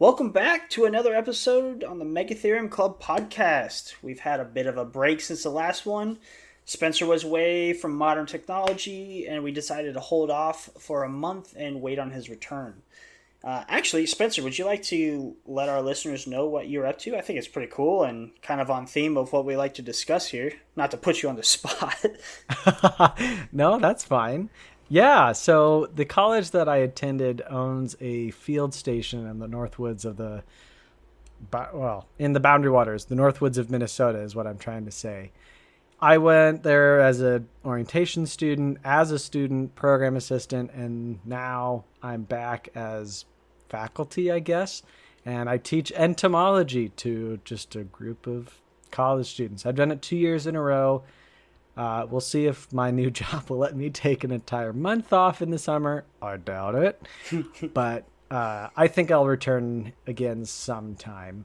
Welcome back to another episode on the Megatherium Club podcast. We've had a bit of a break since the last one. Spencer was away from modern technology, and we decided to hold off for a month and wait on his return. Actually, Spencer, would you like to let our listeners know what you're up to? I think it's pretty cool and kind of on theme of what we like to discuss here. Not to put you on the spot. No, that's fine. Yeah, so the college that I attended owns a field station in the North Woods of in the Boundary Waters, the North Woods of Minnesota is what I'm trying to say. I went there as an orientation student, as a student program assistant, and now I'm back as faculty, I guess. And I teach entomology to just a group of college students. I've done it 2 years in a row. We'll see if my new job will let me take an entire month off in the summer. I doubt it. But I think I'll return again sometime.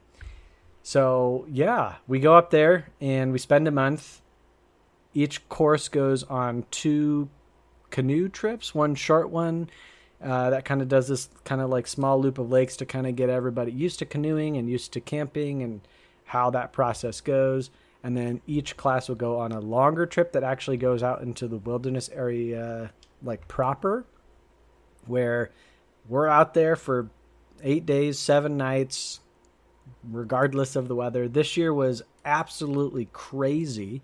So, yeah, we go up there and we spend a month. Each course goes on 2 canoe trips, one short one that kind of does this kind of like small loop of lakes to kind of get everybody used to canoeing and used to camping and how that process goes. And then each class will go on a longer trip that actually goes out into the wilderness area, like proper, where we're out there for 8 days, 7 nights, regardless of the weather. This year was absolutely crazy.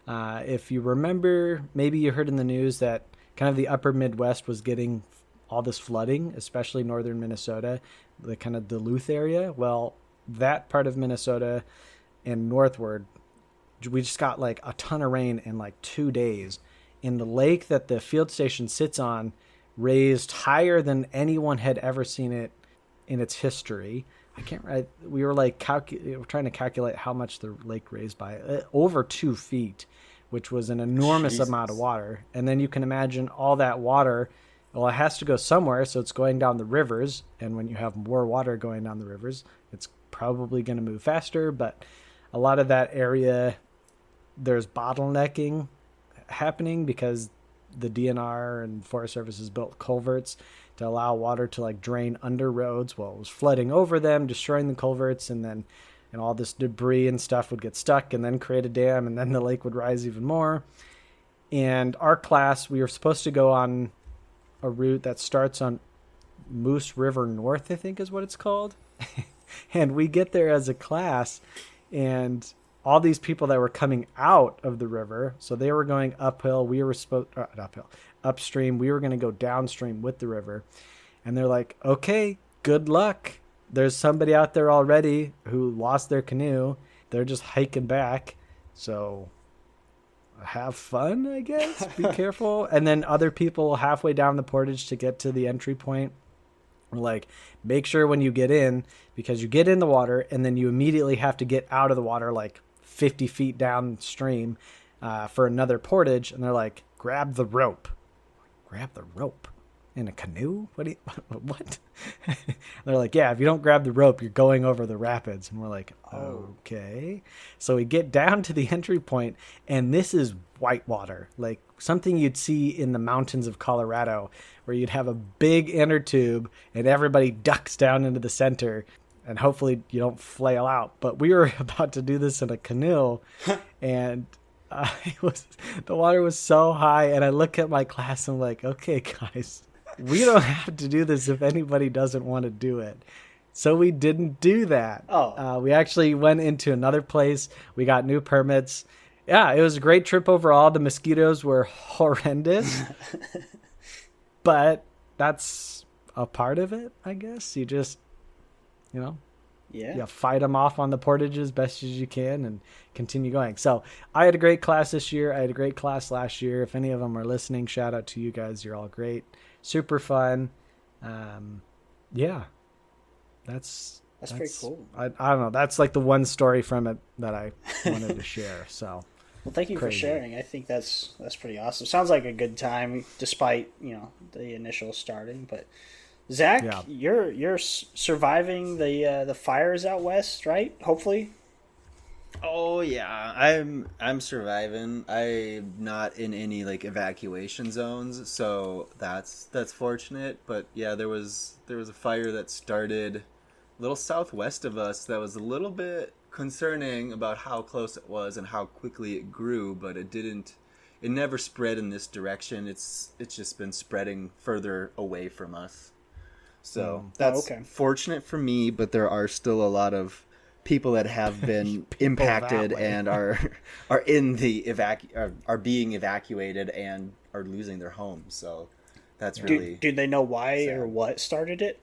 If you remember, maybe you heard in the news that kind of the upper Midwest was getting all this flooding, especially northern Minnesota, the kind of Duluth area. Well, that part of Minnesota and northward, we just got like a ton of rain in like 2 days. And the lake that the field station sits on raised higher than anyone had ever seen it in its history. We were like we're trying to calculate how much the lake raised by over 2 feet, which was an enormous amount of water. And then you can imagine all that water. Well, it has to go somewhere, so it's going down the rivers. And when you have more water going down the rivers, it's probably going to move faster. But a lot of that area, there's bottlenecking happening because the DNR and Forest Service has built culverts to allow water to like drain under roads. Well, it was flooding over them, destroying the culverts, and then all this debris and stuff would get stuck and then create a dam, and then the lake would rise even more. And our class, we were supposed to go on a route that starts on Moose River North, I think is what it's called. And we get there as a class, and all these people that were coming out of the river, so they were going uphill. We were upstream. We were going to go downstream with the river. And they're like, okay, good luck. There's somebody out there already who lost their canoe. They're just hiking back. So have fun, I guess. Be careful. And then other people halfway down the portage to get to the entry point. Like, make sure when you get in, because you get in the water and then you immediately have to get out of the water like 50 feet downstream for another portage. And they're like, grab the rope. Grab the rope in a canoe? What? They're like, yeah, if you don't grab the rope, you're going over the rapids. And we're like, okay. So we get down to the entry point, and this is whitewater, like something you'd see in the mountains of Colorado, where you'd have a big inner tube and everybody ducks down into the center, and hopefully you don't flail out. But we were about to do this in a canoe, and the water was so high, and I look at my class and I'm like, okay, guys, we don't have to do this if anybody doesn't want to do it. So we didn't do that. We actually went into another place. We got new permits. Yeah, it was a great trip overall. The mosquitoes were horrendous, but that's a part of it, I guess. You just, you fight them off on the portages best as you can and continue going. So I had a great class this year. I had a great class last year. If any of them are listening, shout out to you guys. You're all great. Super fun. That's pretty cool. I don't know. That's like the one story from it that I wanted to share. So, well, thank you for sharing. I think that's pretty awesome. Sounds like a good time, despite the initial starting. But Zach, you're surviving the fires out west, right? Hopefully. Oh yeah, I'm surviving. I'm not in any like evacuation zones, so that's fortunate. But yeah, there was a fire that started little southwest of us that was a little bit concerning about how close it was and how quickly it grew, but it never spread in this direction. It's just been spreading further away from us. So that's fortunate for me, but there are still a lot of people that have been impacted and are in the are being evacuated and are losing their homes. So that's really do they know why sad. Or what started it?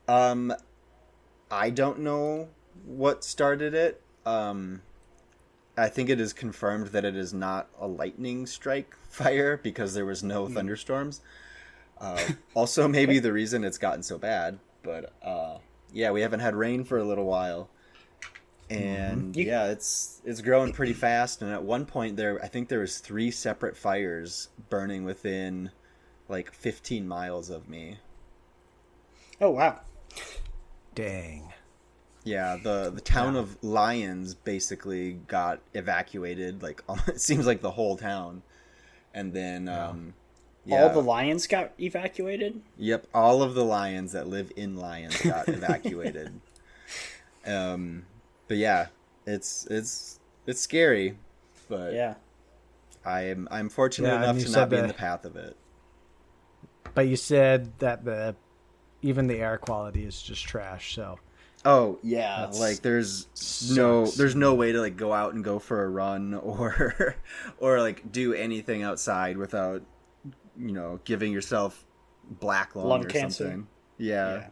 I don't know what started it. I think it is confirmed that it is not a lightning strike fire because there was no thunderstorms. Also, maybe the reason it's gotten so bad, but yeah, we haven't had rain for a little while, and yeah, it's growing pretty fast. And at one point I think there was 3 separate fires burning within like 15 miles of me. Oh wow! Dang. Yeah, the town of Lyons basically got evacuated. Like it seems like the whole town, and then. Yeah. All the lions got evacuated? Yep, all of the lions that live in Lyons got evacuated. But yeah, it's scary, but yeah, I'm fortunate enough to not be in the path of it. But you said that even the air quality is just trash, so. Oh yeah, like there's no way to like go out and go for a run or like do anything outside without giving yourself black lung or cancer. Something. Yeah.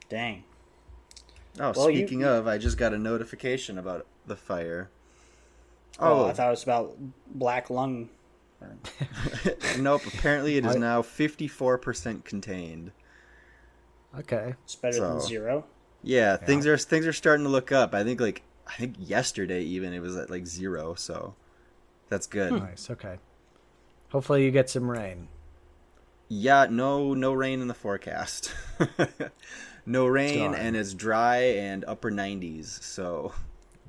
Dang. Oh, well, speaking of, I just got a notification about the fire. Oh, I thought it was about black lung. Nope. Apparently, it is now 54% contained. Okay, it's better than 0. Yeah, things are starting to look up. I think yesterday even it was at like 0. So that's good. Nice. Okay. Hopefully you get some rain. Yeah, no rain in the forecast. No rain, and it's dry and upper 90s. So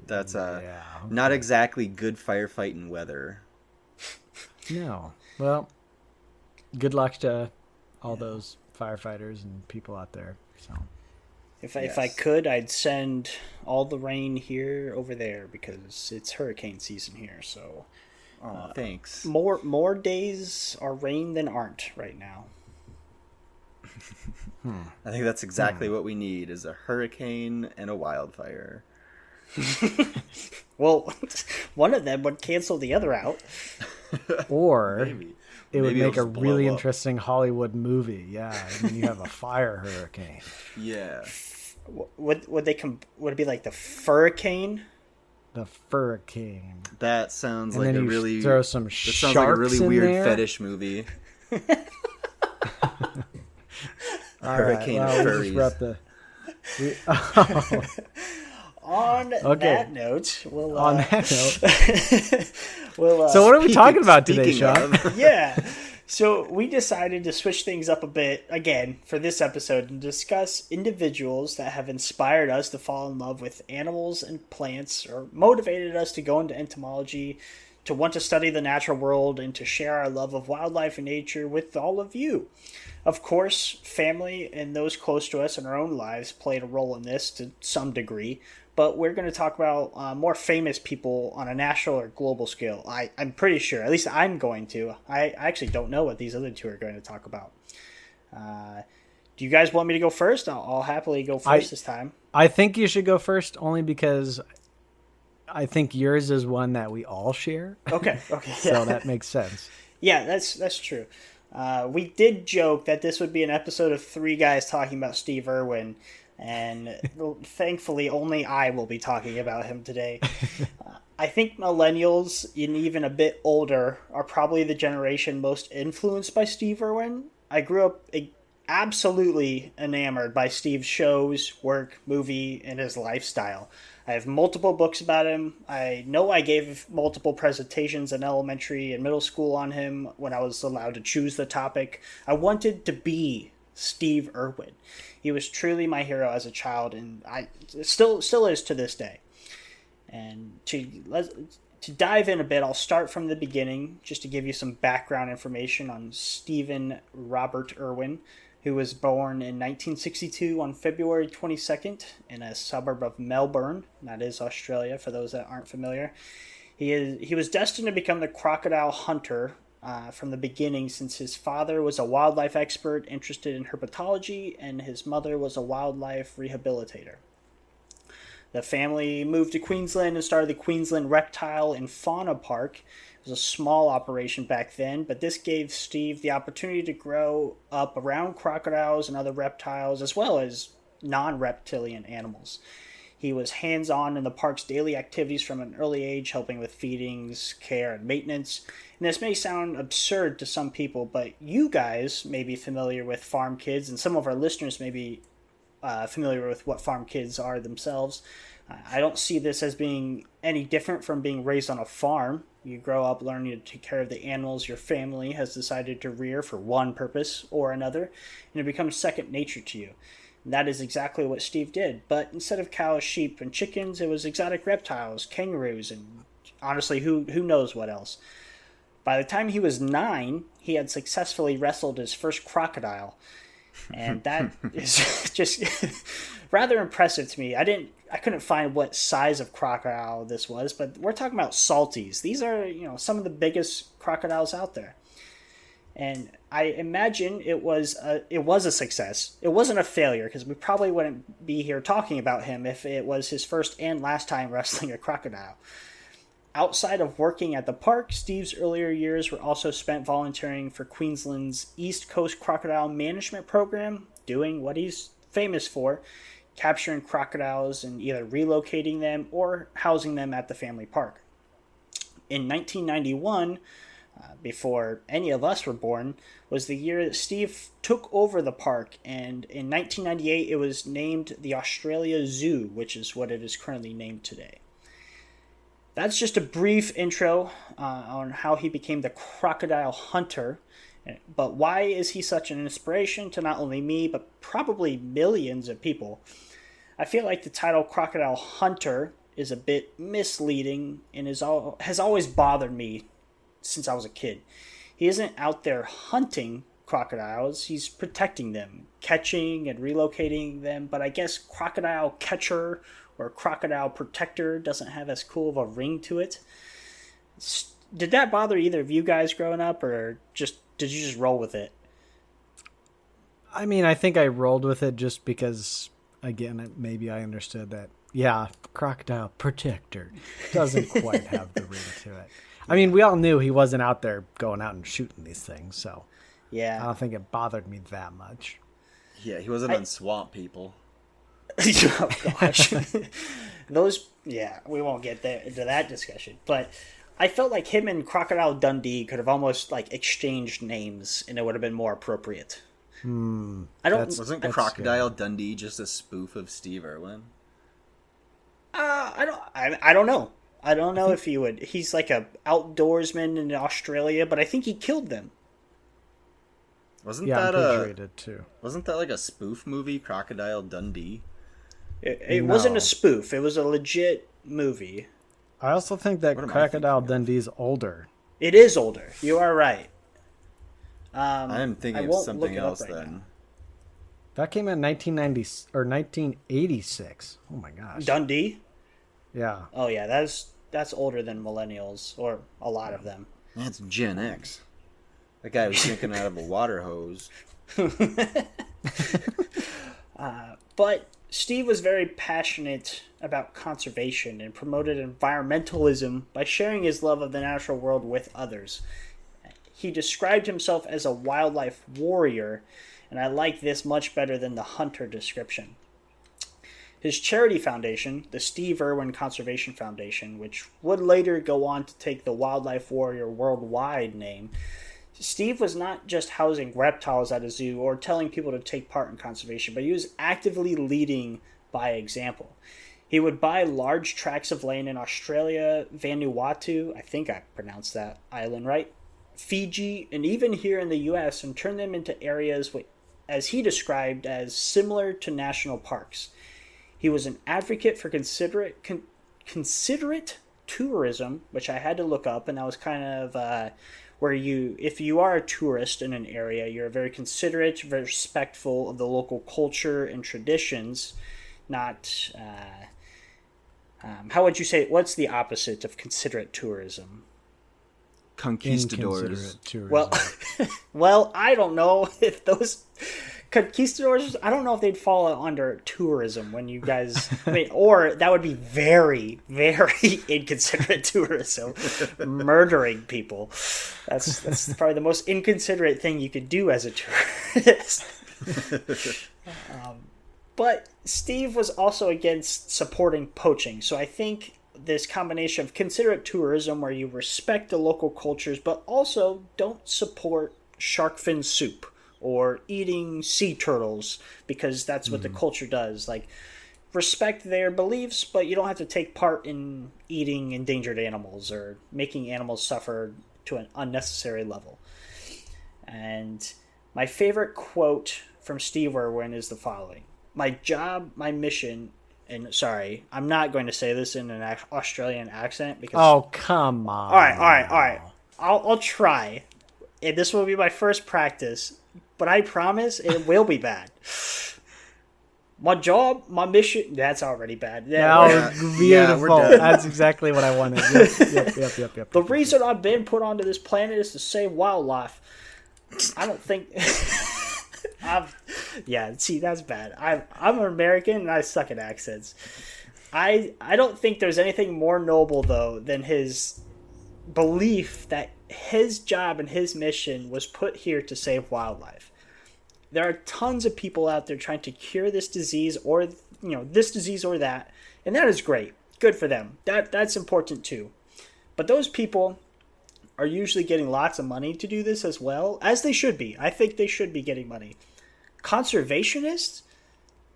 that's not exactly good firefighting weather. No. Well, good luck to all those firefighters and people out there. So if I could, I'd send all the rain here over there because it's hurricane season here. So. Oh, thanks. More days are rain than aren't right now. I think that's exactly what we need is a hurricane and a wildfire. Well, one of them would cancel the other out. Or it would make a really interesting Hollywood movie. Yeah, I mean, you have a fire hurricane. Yeah. Would it be like the Furricane? The Furricane. That sounds like a really throw some sharks in weird there. Fetish movie. Hurricane of furries. On that note, so what are we talking about today, Sean? Yeah. So we decided to switch things up a bit again for this episode and discuss individuals that have inspired us to fall in love with animals and plants or motivated us to go into entomology, to want to study the natural world, and to share our love of wildlife and nature with all of you. Of course, family and those close to us in our own lives played a role in this to some degree, but we're going to talk about more famous people on a national or global scale. I'm pretty sure, at least I'm going to. I actually don't know what these other two are going to talk about. Do you guys want me to go first? I'll happily go first this time. I think you should go first only because I think yours is one that we all share. Okay. So that makes sense. Yeah, that's true. We did joke that this would be an episode of 3 guys talking about Steve Irwin, and thankfully only I will be talking about him today. I think millennials and even a bit older are probably the generation most influenced by Steve Irwin. I grew up absolutely enamored by Steve's shows, work, movie, and his lifestyle. I have multiple books about him. I know I gave multiple presentations in elementary and middle school on him when I was allowed to choose the topic. I wanted to be Steve Irwin. He was truly my hero as a child, and I still is to this day. And to dive in a bit, I'll start from the beginning just to give you some background information on Stephen Robert Irwin. who was born in 1962 on February 22nd in a suburb of Melbourne. That is Australia, for those that aren't familiar. He was destined to become the crocodile hunter from the beginning, since his father was a wildlife expert interested in herpetology and his mother was a wildlife rehabilitator. The family moved to Queensland and started the Queensland Reptile and Fauna Park. It was a small operation back then, but this gave Steve the opportunity to grow up around crocodiles and other reptiles, as well as non-reptilian animals. He was hands-on in the park's daily activities from an early age, helping with feedings, care, and maintenance. And this may sound absurd to some people, but you guys may be familiar with farm kids, and some of our listeners may be familiar with what farm kids are themselves. I don't see this as being any different from being raised on a farm. You grow up learning to take care of the animals your family has decided to rear for one purpose or another, and it becomes second nature to you. And that is exactly what Steve did. But instead of cows, sheep, and chickens, it was exotic reptiles, kangaroos, and honestly, who knows what else. By the time he was 9, he had successfully wrestled his first crocodile. And that is just rather impressive to me. I couldn't find what size of crocodile this was, but we're talking about salties. These are, some of the biggest crocodiles out there. And I imagine it was a success. It wasn't a failure, because we probably wouldn't be here talking about him if it was his first and last time wrestling a crocodile. Outside of working at the park, Steve's earlier years were also spent volunteering for Queensland's East Coast Crocodile Management Program, doing what he's famous for, capturing crocodiles and either relocating them or housing them at the family park. In 1991, before any of us were born, was the year that Steve took over the park, and in 1998 it was named the Australia Zoo, which is what it is currently named today. That's just a brief intro on how he became the crocodile hunter. But why is he such an inspiration to not only me, but probably millions of people? I feel like the title crocodile hunter is a bit misleading and has always bothered me since I was a kid. He isn't out there hunting crocodiles, he's protecting them, catching and relocating them, but I guess crocodile catcher or crocodile protector doesn't have as cool of a ring to it. Did that bother either of you guys growing up, or did you just roll with it? I mean, I think I rolled with it just because, again, maybe I understood that, yeah, crocodile protector doesn't quite have the ring to it. I mean, we all knew he wasn't out there going out and shooting these things, so yeah, I don't think it bothered me that much. Yeah, he wasn't on Swamp People. Oh gosh, we won't get into that discussion. But I felt like him and Crocodile Dundee could have almost exchanged names, and it would have been more appropriate. Wasn't Crocodile Dundee just a spoof of Steve Irwin? I don't know. I don't know if he would. He's like a outdoorsman in Australia, but I think he killed them. Wasn't that like a spoof movie, Crocodile Dundee? It wasn't a spoof. It was a legit movie. I also think that Crocodile Dundee's older. It is older. You are right. I'm thinking of something else then. Now. That came out in 1990 or 1986. Oh my gosh. Dundee? Yeah. Oh yeah, that's older than millennials, or a lot of them. That's Gen X. That guy was drinking out of a water hose. But Steve was very passionate about conservation and promoted environmentalism by sharing his love of the natural world with others. He described himself as a wildlife warrior, and I like this much better than the hunter description. His charity foundation, the Steve Irwin Conservation Foundation, which would later go on to take the Wildlife Warrior Worldwide name, Steve was not just housing reptiles at a zoo or telling people to take part in conservation, but he was actively leading by example. He would buy large tracts of land in Australia, Vanuatu, I think I pronounced that island right, Fiji, and even here in the US, and turn them into areas as he described as similar to national parks. He was an advocate for considerate tourism, which I had to look up, and that was kind of where if you are a tourist in an area, you're very considerate, very respectful of the local culture and traditions, not, how would you say, what's the opposite of considerate tourism? Conquistadors. Well, well, I don't know if those conquistadors, I don't know if they'd fall under tourism when you guys, or that would be very, very inconsiderate tourism, murdering people. That's probably the most inconsiderate thing you could do as a tourist. But Steve was also against supporting poaching, so I think this combination of considerate tourism where you respect the local cultures but also don't support shark fin soup or eating sea turtles because that's what the culture does. Like, respect their beliefs, but you don't have to take part in eating endangered animals or making animals suffer to an unnecessary level. And my favorite quote from Steve Irwin is the following: "My job, my mission," and sorry, I'm not going to say this in an Australian accent because... Oh, come on. All right. I'll try. And this will be my first practice, but I promise it will be bad. My job, my mission... That's already bad. Beautiful. Yeah, that's exactly what I wanted. Yep. The reason I've been put onto this planet is to save wildlife. I don't think... see, that's bad. I'm an American and I suck at accents. I don't think there's anything more noble, though, than his belief that his job and his mission was put here to save wildlife. There are tons of people out there trying to cure this disease or, this disease or that, and that is great. Good for them. That's important too. But those people are usually getting lots of money to do this as well, as they should be. I think they should be getting money. Conservationists,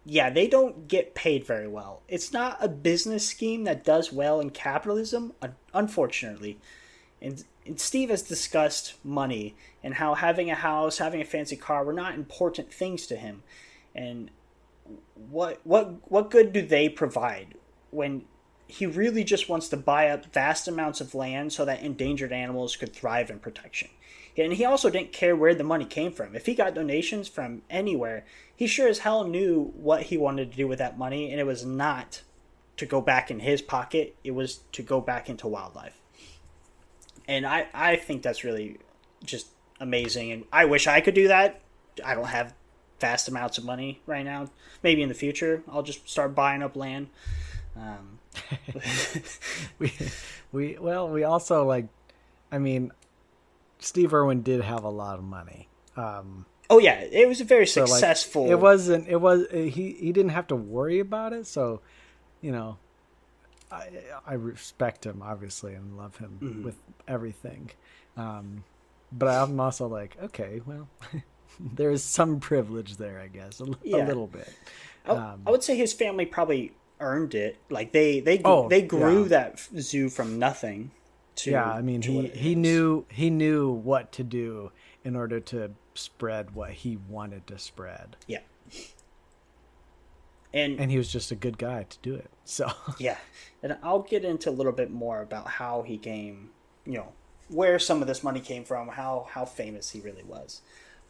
they don't get paid very well. It's not a business scheme that does well in capitalism, unfortunately. And Steve has discussed money and how having a house, having a fancy car were not important things to him. And what good do they provide when he really just wants to buy up vast amounts of land so that endangered animals could thrive in protection? And he also didn't care where the money came from. If he got donations from anywhere, he sure as hell knew what he wanted to do with that money, and it was not to go back in his pocket. It was to go back into wildlife. And I think that's really just amazing, and I wish I could do that. I don't have vast amounts of money right now. Maybe in the future, I'll just start buying up land. We also Steve Irwin did have a lot of money. It was a very successful. He didn't have to worry about it. So, I respect him obviously and love him with everything. But I'm also like, okay, well, there is some privilege there, I guess, a little bit. I would say his family probably earned it. Like they grew that zoo from nothing. He knew what to do in order to spread what he wanted to spread. Yeah. And he was just a good guy to do it. So yeah. And I'll get into a little bit more about how he came, where some of this money came from, how famous he really was.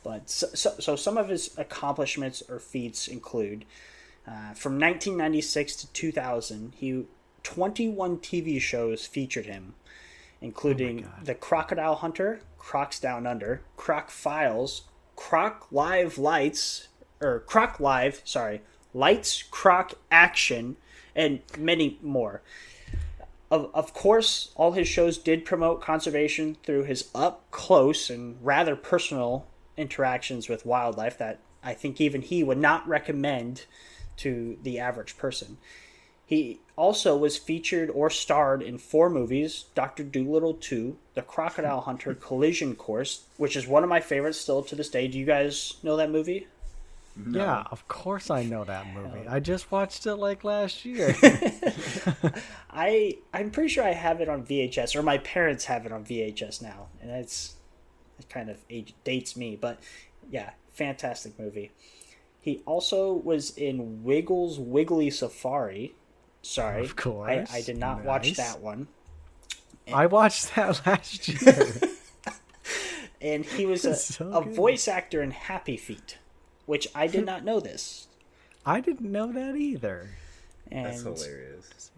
But so some of his accomplishments or feats include from 1996 to 2000, 21 TV shows featured him, including The Crocodile Hunter, Crocs Down Under, Croc Files, Lights, Croc Action, and many more. Of course, all his shows did promote conservation through his up-close and rather personal interactions with wildlife that I think even he would not recommend to the average person. He also was featured or starred in 4 movies: Dr. Dolittle 2, The Crocodile Hunter, Collision Course, which is one of my favorites still to this day. Do you guys know that movie? No. Yeah, of course I know that movie. I just watched it last year. I'm pretty sure I have it on VHS, or my parents have it on VHS now, and it kind of dates me, but yeah, fantastic movie. He also was in Wiggles Wiggly Safari. Sorry, of course. I did not watch that one. I watched that last year. and he was a voice actor in Happy Feet, which I did not know this. I didn't know that either. And that's hilarious.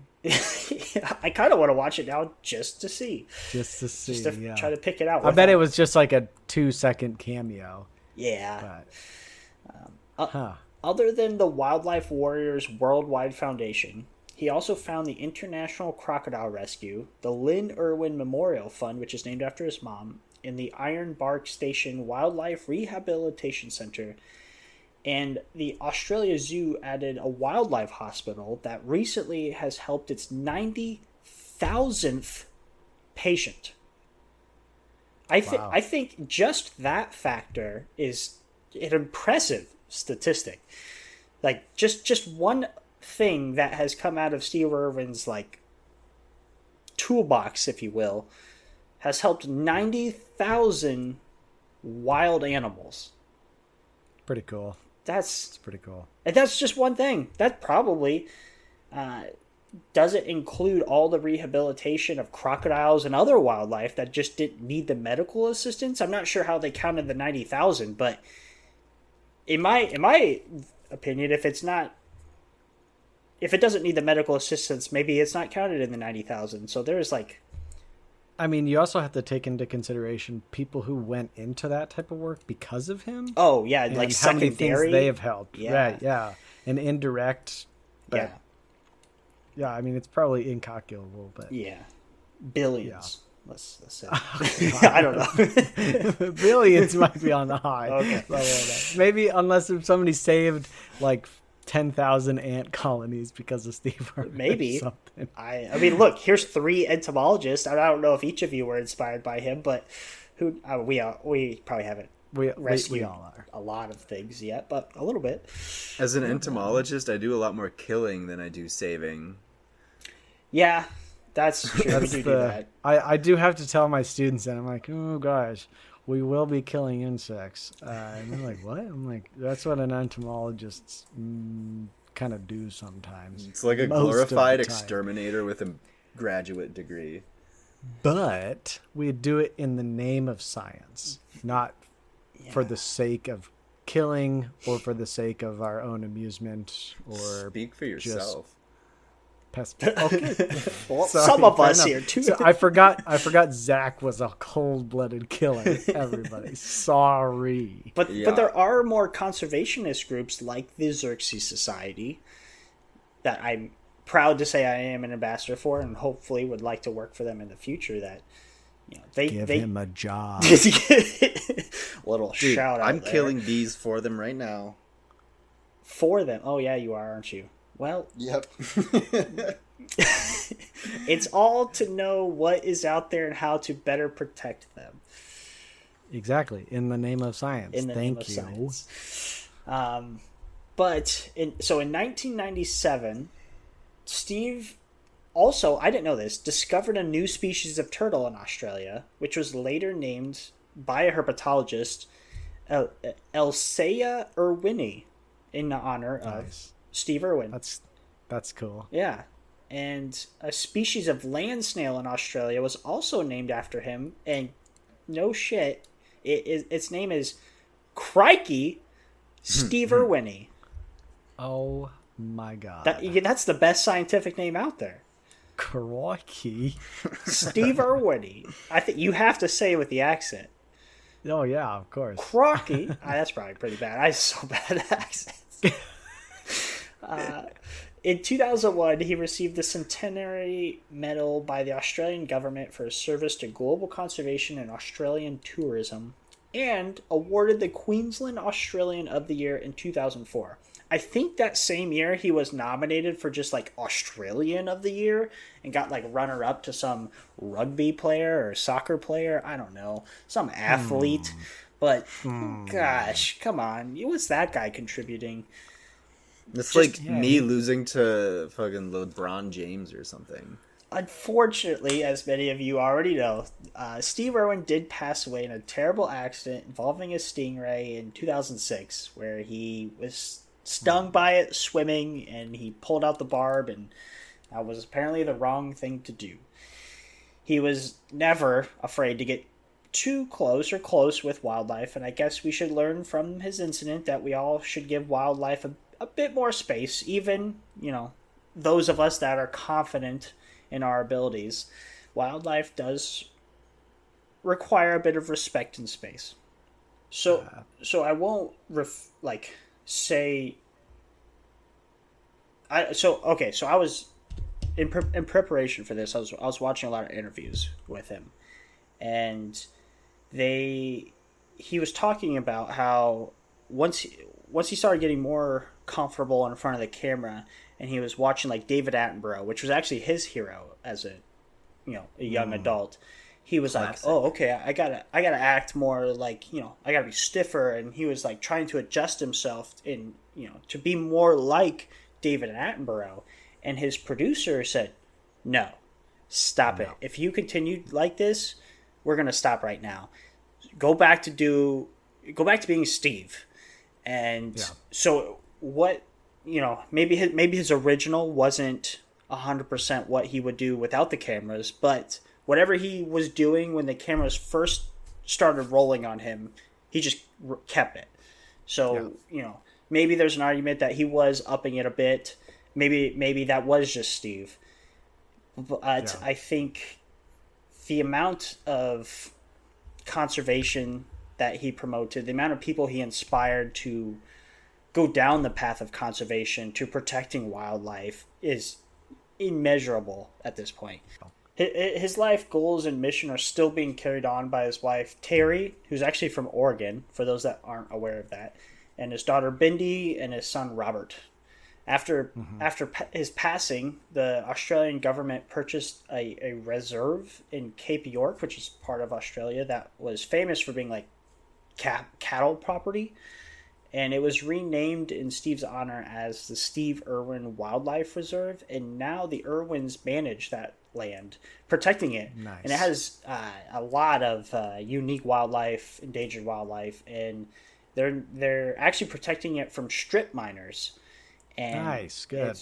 I kind of want to watch it now just to see. Just to try to pick it out. I bet it was just like a 2-second cameo. Yeah. But, Other than the Wildlife Warriors Worldwide Foundation, he also found the International Crocodile Rescue, the Lynn Irwin Memorial Fund, which is named after his mom, and the Iron Bark Station Wildlife Rehabilitation Center. And the Australia Zoo added a wildlife hospital that recently has helped its 90,000th patient. I think just that factor is an impressive statistic. Like just one thing that has come out of Steve Irwin's like toolbox, if you will, has helped 90,000 wild animals. Pretty cool. That's pretty cool. And that's just one thing. That probably doesn't include all the rehabilitation of crocodiles and other wildlife that just didn't need the medical assistance. I'm not sure how they counted the 90,000, but in my opinion, if it doesn't need the medical assistance, maybe it's not counted in the 90,000. So there's like, I mean, you also have to take into consideration people who went into that type of work because of him. Oh yeah, like how many secondary things they have helped. Yeah. Right, yeah, and indirect. But, yeah. I mean, it's probably incalculable, but billions. Yeah. Let's say. I don't know. Billions might be on the high. Okay. Maybe unless if somebody saved like 10,000 ant colonies because of Steve Irwin. Maybe. Something. I mean, look, here's 3 entomologists. I don't know if each of you were inspired by him, but we probably haven't rescued we all are. a lot of things yet, but a little bit. As an entomologist, I do a lot more killing than I do saving. Yeah, that's true. We do that. I do have to tell my students that. I'm like, oh gosh, we will be killing insects. And they're like, what? I'm like, that's what an entomologist kind of do sometimes. It's like a glorified exterminator with a graduate degree. But we do it in the name of science, not for the sake of killing or for the sake of our own amusement or speak for yourself. Okay. Well, sorry, some of us here too. So I forgot Zach was a cold-blooded killer. Everybody, sorry. But there are more conservationist groups like the Xerxes Society that I'm proud to say I am an ambassador for, and hopefully would like to work for them in the future. That they give him a job. Little shout out. I'm killing bees for them right now. For them? Oh yeah, you are, aren't you? Well, yep. It's all to know what is out there and how to better protect them. Exactly, in the name of science. Thank you. Science. But in 1997, Steve also, I didn't know this, discovered a new species of turtle in Australia, which was later named by a herpetologist Elsea irwini in honor of Steve Irwin. That's cool. Yeah. And a species of land snail in Australia was also named after him. And no shit, its name is Crikey Steve Irwin. Oh my god. That's the best scientific name out there. Crikey. Steve Irwin. I think you have to say it with the accent. Oh yeah, of course. Crikey. That's probably pretty bad. I have so bad at accents. In 2001, he received the Centenary Medal by the Australian government for his service to global conservation and Australian tourism, and awarded the Queensland Australian of the Year in 2004. I think that same year he was nominated for just like Australian of the Year and got like runner-up to some rugby player or soccer player. I don't know. Some athlete. But gosh, come on. What's that guy contributing? It's just, like me losing to fucking LeBron James or something. Unfortunately, as many of you already know, Steve Irwin did pass away in a terrible accident involving a stingray in 2006, where he was stung by it swimming, and he pulled out the barb, and that was apparently the wrong thing to do. He was never afraid to get too close or close with wildlife, and I guess we should learn from his incident that we all should give wildlife a bit more space, even, those of us that are confident in our abilities. Wildlife does require a bit of respect and space. So I won't say. So I was in preparation for this. I was watching a lot of interviews with him, and he was talking about how once he started getting more comfortable in front of the camera, and he was watching like David Attenborough, which was actually his hero as a young adult. He was Classic. Like, oh, okay, I gotta act more like, I gotta be stiffer. And he was like trying to adjust himself to be more like David Attenborough. And his producer said, no, stop it. If you continue like this, we're going to stop right now. Go back to being Steve. And so what, maybe his original wasn't 100% what he would do without the cameras, but whatever he was doing when the cameras first started rolling on him, he just kept it. So, maybe there's an argument that he was upping it a bit. Maybe that was just Steve. But I think the amount of conservation that he promoted, the amount of people he inspired to go down the path of conservation, to protecting wildlife, is immeasurable at this point. His life goals and mission are still being carried on by his wife, Terry, who's actually from Oregon, for those that aren't aware of that, and his daughter, Bindi, and his son, Robert. After his passing, the Australian government purchased a reserve in Cape York, which is part of Australia, that was famous for being like cattle property. And it was renamed in Steve's honor as the Steve Irwin Wildlife Reserve. And now the Irwins manage that land, protecting it. Nice. And it has a lot of unique wildlife, endangered wildlife. And they're actually protecting it from strip miners. And nice, good.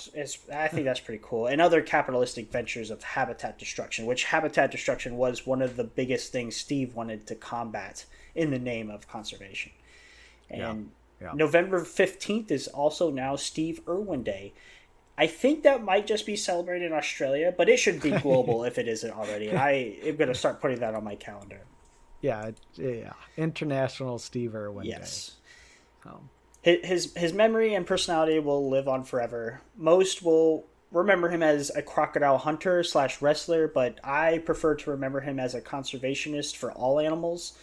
I think that's pretty cool. And other capitalistic ventures of habitat destruction, which habitat destruction was one of the biggest things Steve wanted to combat in the name of conservation. And November 15th is also now Steve Irwin Day. I think that might just be celebrated in Australia, but it should be global if it isn't already. And I am going to start putting that on my calendar. Yeah. International Steve Irwin Day. His memory and personality will live on forever. Most will remember him as a crocodile hunter / wrestler, but I prefer to remember him as a conservationist for all animals.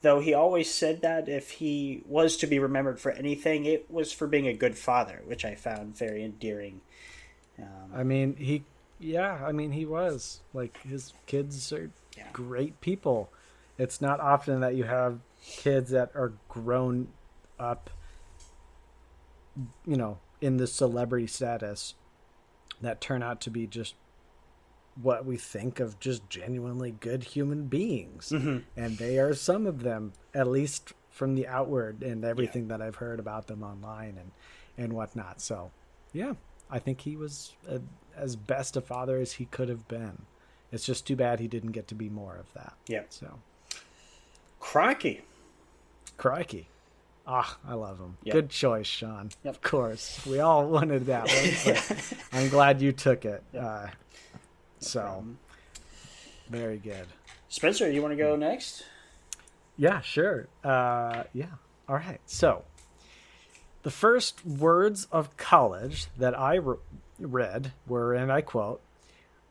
Though he always said that if he was to be remembered for anything, it was for being a good father, which I found very endearing. He was. Like, his kids are great people. It's not often that you have kids that are grown up, in the celebrity status, that turn out to be just what we think of just genuinely good human beings. Mm-hmm. And they are some of them, at least from the outward and everything that I've heard about them online and whatnot. So, I think he was as best a father as he could have been. It's just too bad he didn't get to be more of that. Yeah. So, Crikey. I love him. Yep. Good choice, Sean. Yep. Of course. We all wanted that one, but I'm glad you took it. Yep. Very good. Spencer, you want to go next? Yeah, sure. All right. So, the first words of college that I read were, and I quote,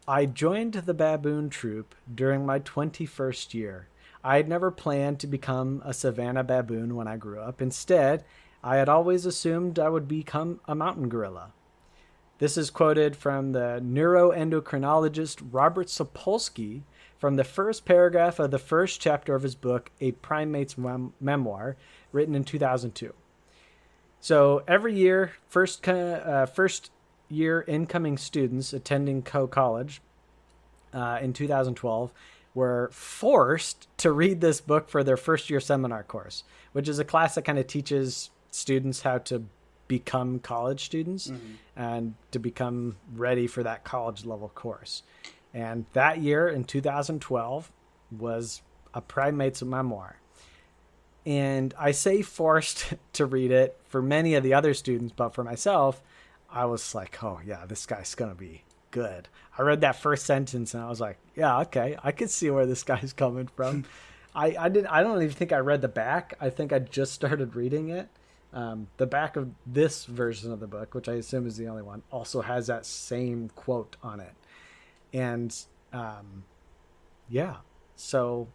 "I joined the baboon troop during my 21st year. I had never planned to become a savanna baboon when I grew up. Instead, I had always assumed I would become a mountain gorilla." This is quoted from the neuroendocrinologist Robert Sapolsky from the first paragraph of the first chapter of his book, A Primate's Memoir, written in 2002. So every year, first year incoming students attending Coe College in 2012 were forced to read this book for their first year seminar course, which is a class that kind of teaches students how to become college students and to become ready for that college level course. And that year in 2012 was a primate's memoir. And I say forced to read it for many of the other students, but for myself, I was like, oh yeah, this guy's going to be good. I read that first sentence and I was like, yeah, okay, I can see where this guy's coming from. I don't even think I read the back. I think I just started reading it. The back of this version of the book, which I assume is the only one, also has that same quote on it. And yeah, so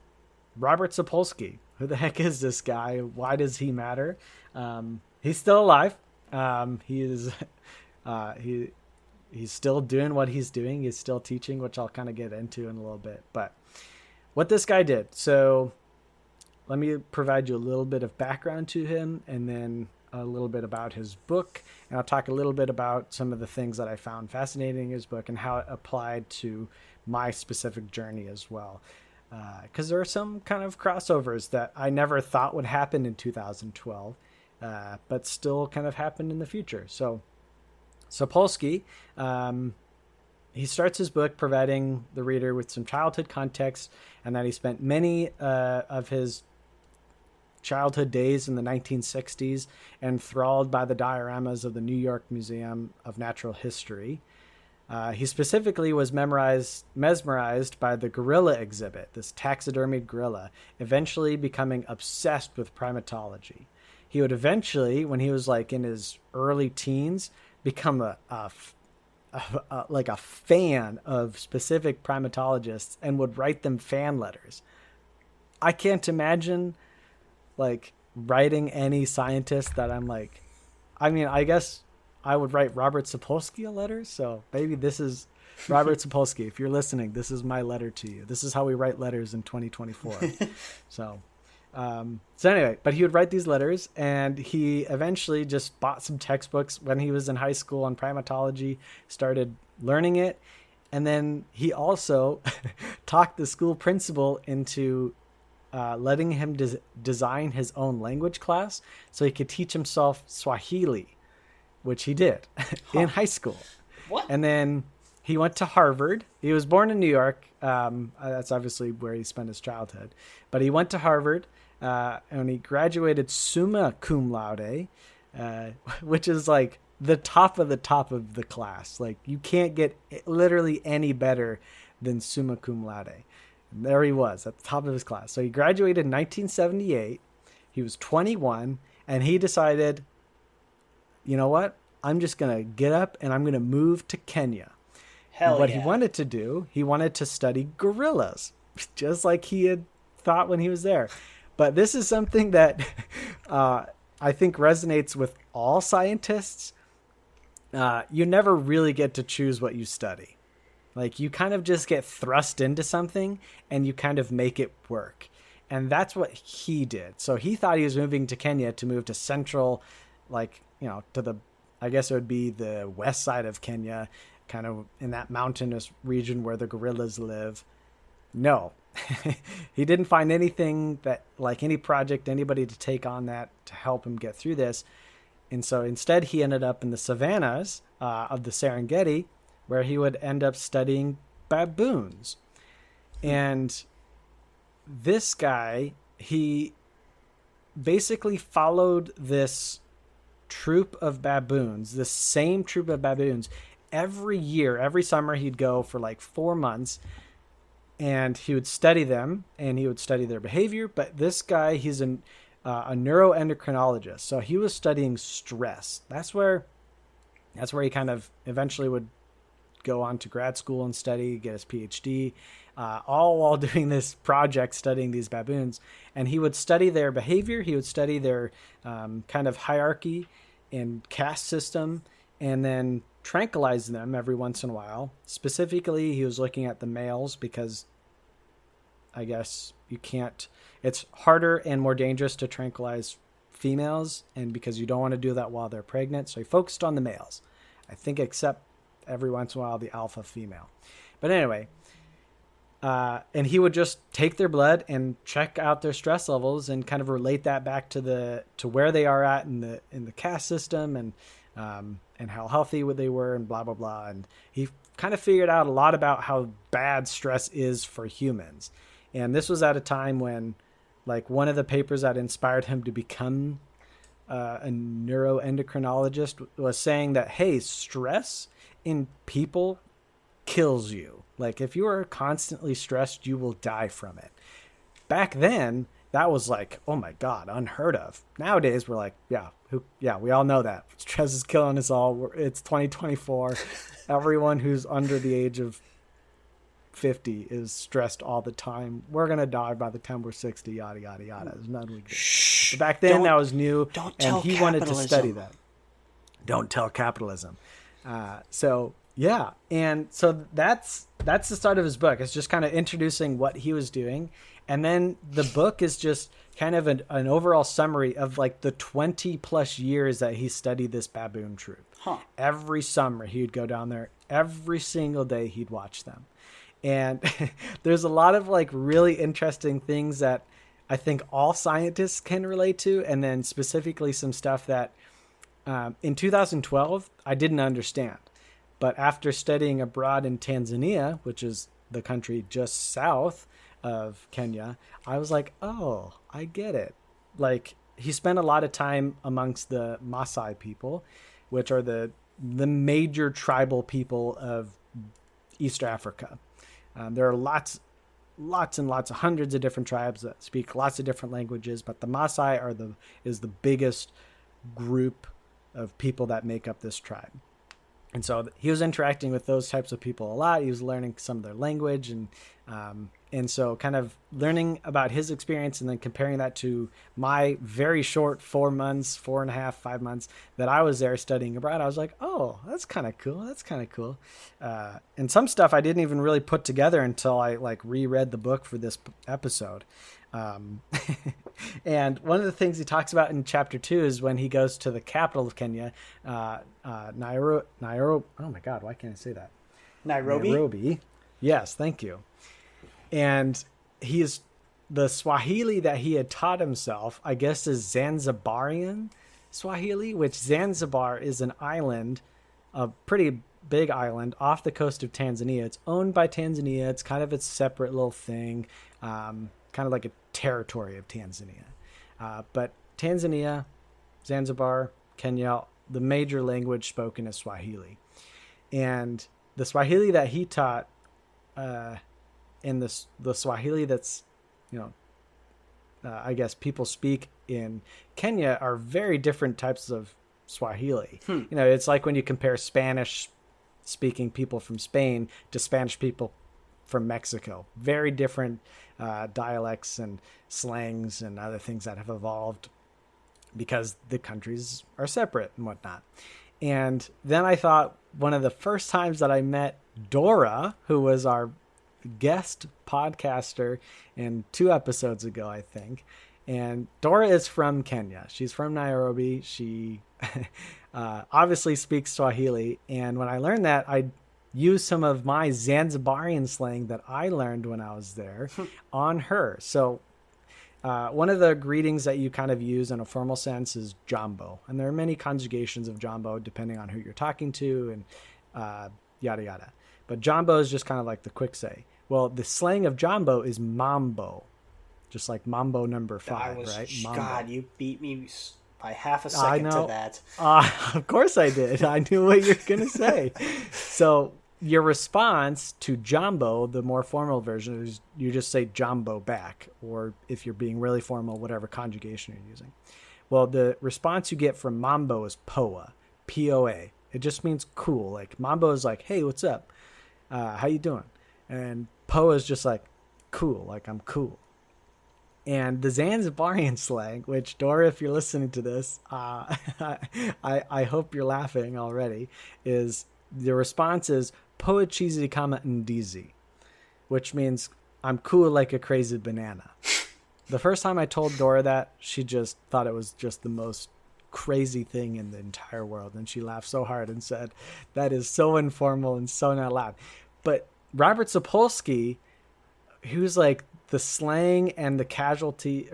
Robert Sapolsky, who the heck is this guy? Why does he matter? He's still alive. He's still doing what he's doing. He's still teaching, which I'll kind of get into in a little bit. But what this guy did. So let me provide you a little bit of background to him and then a little bit about his book. And I'll talk a little bit about some of the things that I found fascinating in his book and how it applied to my specific journey as well. Because there are some kind of crossovers that I never thought would happen in 2012, but still kind of happen in the future. So Sapolsky, he starts his book providing the reader with some childhood context, and that he spent many of his childhood days in the 1960s enthralled by the dioramas of the New York Museum of Natural History. He specifically was mesmerized by the gorilla exhibit, this taxidermied gorilla, eventually becoming obsessed with primatology. He would eventually, when he was like in his early teens, become like a fan of specific primatologists and would write them fan letters. I can't imagine like writing any scientist that I'm like, I mean, I guess I would write Robert Sapolsky a letter. So maybe this is Robert Sapolsky. If you're listening, this is my letter to you. This is how we write letters in 2024. So anyway, but he would write these letters, and he eventually just bought some textbooks when he was in high school on primatology, started learning it. And then he also talked the school principal into letting him design his own language class so he could teach himself Swahili, which he did in high school. What? And then he went to Harvard. He was born in New York. That's obviously where he spent his childhood. But he went to Harvard, and he graduated summa cum laude, which is like the top of the class. Like you can't get literally any better than summa cum laude. And there he was at the top of his class. So he graduated in 1978. He was 21, and he decided, you know what? I'm just going to get up and I'm going to move to Kenya. What he wanted to do, he wanted to study gorillas, just like he had thought when he was there. But this is something that I think resonates with all scientists. You never really get to choose what you study. Like you kind of just get thrust into something and you kind of make it work. And that's what he did. So he thought he was moving to Kenya to move to central, like, you know, to the, I guess it would be the west side of Kenya, kind of in that mountainous region where the gorillas live. No, he didn't find anything that, like any project, anybody to take on that to help him get through this. And so instead he ended up in the savannas of the Serengeti, where he would end up studying baboons. And this guy, he basically followed this troop of baboons, this same troop of baboons, every year. Every summer he'd go for like 4 months, and he would study them and he would study their behavior. But this guy, he's a neuroendocrinologist, so he was studying stress. That's where he kind of eventually would go on to grad school and study, get his PhD, all while doing this project studying these baboons. And he would study their behavior. He would study their kind of hierarchy and caste system, and then tranquilize them every once in a while. Specifically, he was looking at the males because I guess it's harder and more dangerous to tranquilize females, and because you don't want to do that while they're pregnant. So he focused on the males, I think, except every once in a while the alpha female. But anyway, and he would just take their blood and check out their stress levels and kind of relate that back to where they are at in the caste system, and how healthy they were, and blah blah blah. And he kind of figured out a lot about how bad stress is for humans. And this was at a time when, like, one of the papers that inspired him to become a neuroendocrinologist was saying that, hey, stress in people kills you. Like, if you are constantly stressed, you will die from it. Back then, that was like, oh my God, unheard of. Nowadays, we're like, we all know that. Stress is killing us all. It's 2024. Everyone who's under the age of 50 is stressed all the time. We're going to die by the time we're 60, yada, yada, yada. There's nothing we can do. But back then, that was new, and he wanted to study that. Don't tell capitalism. So that's the start of his book. It's just kind of introducing what he was doing. And then the book is just kind of an overall summary of like the 20 plus years that he studied this baboon troop. Every summer he'd go down there. Every single day he'd watch them. And there's a lot of like really interesting things that I think all scientists can relate to. And then specifically some stuff that in 2012, I didn't understand. But after studying abroad in Tanzania, which is the country just south of Kenya, I was like, oh, I get it. Like, he spent a lot of time amongst the Maasai people, which are the major tribal people of East Africa. There are lots and lots of hundreds of different tribes that speak lots of different languages, but the Maasai is the biggest group of people that make up this tribe. And so he was interacting with those types of people a lot. He was learning some of their language, and so kind of learning about his experience and then comparing that to my very short 4 months, 4.5, 5 months that I was there studying abroad. I was like, oh, that's kind of cool. That's kind of cool. And some stuff I didn't even really put together until I like reread the book for this episode. And one of the things he talks about in chapter 2 is when he goes to the capital of Kenya, Nairobi. Oh my God, why can't I say that? Nairobi. Yes, thank you. And the Swahili that he had taught himself, I guess, is Zanzibarian Swahili, which Zanzibar is an island, a pretty big island off the coast of Tanzania. It's owned by Tanzania. It's kind of its separate little thing, kind of like a territory of Tanzania. But Tanzania, Zanzibar, Kenya, the major language spoken is Swahili. And the Swahili that he taught, and the Swahili that's, I guess people speak in Kenya are very different types of Swahili. It's like when you compare Spanish speaking people from Spain to Spanish people from Mexico. Very different dialects and slangs and other things that have evolved because the countries are separate and whatnot. And then I thought one of the first times that I met Dora, who was our guest podcaster in 2 episodes ago, I think. And Dora is from Kenya. She's from Nairobi. She obviously speaks Swahili. And when I learned that, I used some of my Zanzibarian slang that I learned when I was there on her. So one of the greetings that you kind of use in a formal sense is Jambo. And there are many conjugations of Jambo depending on who you're talking to and yada, yada. But Jambo is just kind of like the quick say. Well, the slang of Jambo is Mambo, just like Mambo number 5, right? Mambo. God, you beat me by half a second to that. Of course I did. I knew what you're going to say. So your response to Jambo, the more formal version, is you just say Jambo back, or if you're being really formal, whatever conjugation you're using. Well, the response you get from Mambo is Poa, P-O-A. It just means cool. Like Mambo is like, hey, what's up? How you doing? And Poa is just like, cool, like I'm cool. And the Zanzibarian slang, which Dora, if you're listening to this, I hope you're laughing already, is the response is Poa chizi kama ndizi, which means I'm cool like a crazy banana. The first time I told Dora that, she just thought it was just the most crazy thing in the entire world. And she laughed so hard and said, that is so informal and so not loud. But Robert Sapolsky, who's like the slang and the casualness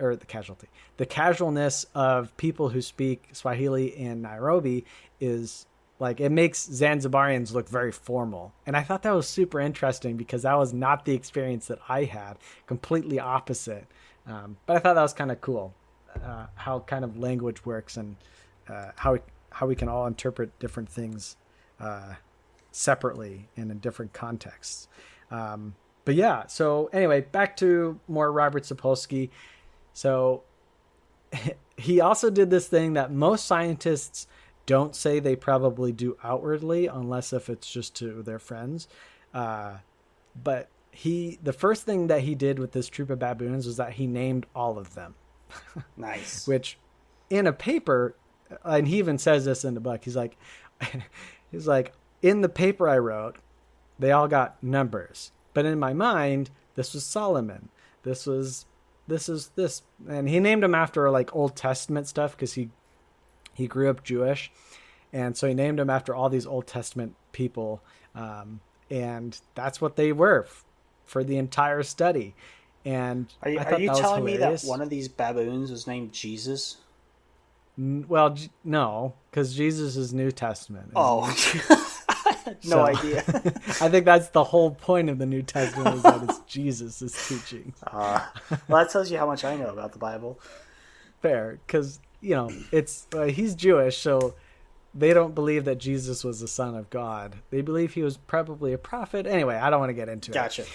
of people who speak Swahili in Nairobi, is Like, it makes Zanzibarians look very formal. And I thought that was super interesting because that was not the experience that I had. Completely opposite. But I thought that was kind of cool, how kind of language works and how we can all interpret different things separately and in different contexts. But yeah, so anyway, back to more Robert Sapolsky. So he also did this thing that most scientists don't say they probably do outwardly, unless if it's just to their friends. But the first thing that he did with this troop of baboons was that he named all of them. Nice. Which in a paper, and he even says this in the book, he's like, in the paper I wrote, they all got numbers. But in my mind, this was Solomon. This is this. And he named them after like Old Testament stuff because he grew up Jewish. And so he named them after all these Old Testament people. And that's what they were for the entire study. And are you telling me that one of these baboons was named Jesus? Well, no, because Jesus is New Testament. Oh, no idea. I think that's the whole point of the New Testament, is that it's Jesus' teachings. Well, that tells you how much I know about the Bible. Fair, because it's he's Jewish, so they don't believe that Jesus was the Son of God. They believe he was probably a prophet. Anyway, I don't want to get into it. Gotcha.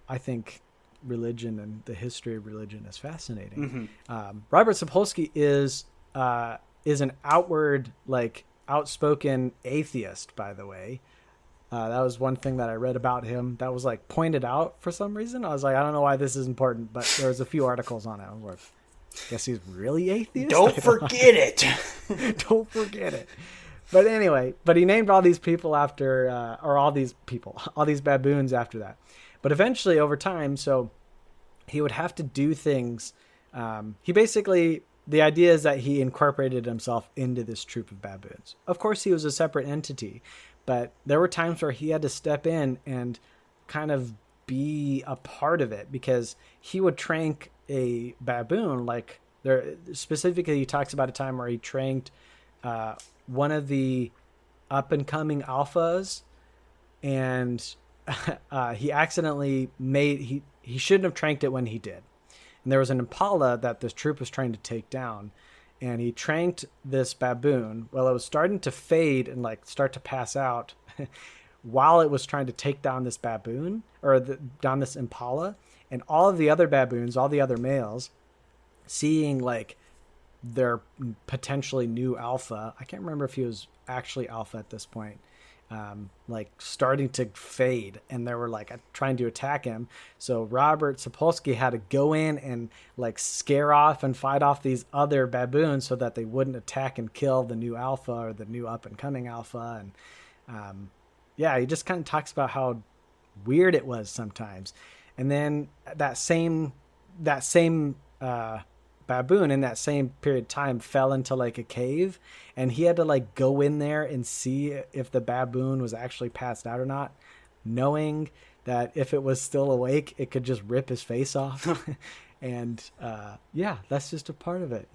I think religion and the history of religion is fascinating. Mm-hmm. Robert Sapolsky is an outward, like, outspoken atheist, by the way. That was one thing that I read about him that was like pointed out for some reason. I was like, I don't know why this is important, but there was a few articles on it. I was like, guess he's really atheist. Don't forget it. Don't forget it. But anyway, he named all these people after, all these baboons after that. But eventually, over time, so he would have to do things. The idea is that he incorporated himself into this troop of baboons. Of course, he was a separate entity, but there were times where he had to step in and kind of be a part of it, because he would trank a baboon. Like, there specifically, he talks about a time where he tranked one of the up-and-coming alphas, and he accidentally he shouldn't have tranked it when he did. And there was an impala that this troop was trying to take down, and he tranked this baboon. Well, it was starting to fade and like start to pass out while it was trying to take down this baboon, or down this impala. And all of the other baboons, all the other males, seeing like their potentially new alpha, I can't remember if he was actually alpha at this point, like starting to fade, and they were like trying to attack him. So Robert Sapolsky had to go in and like scare off and fight off these other baboons so that they wouldn't attack and kill the new alpha, or the new up and coming alpha. And he just kind of talks about how weird it was sometimes. And then that same baboon in that same period of time fell into like a cave, and he had to like go in there and see if the baboon was actually passed out or not, knowing that if it was still awake, it could just rip his face off. And that's just a part of it.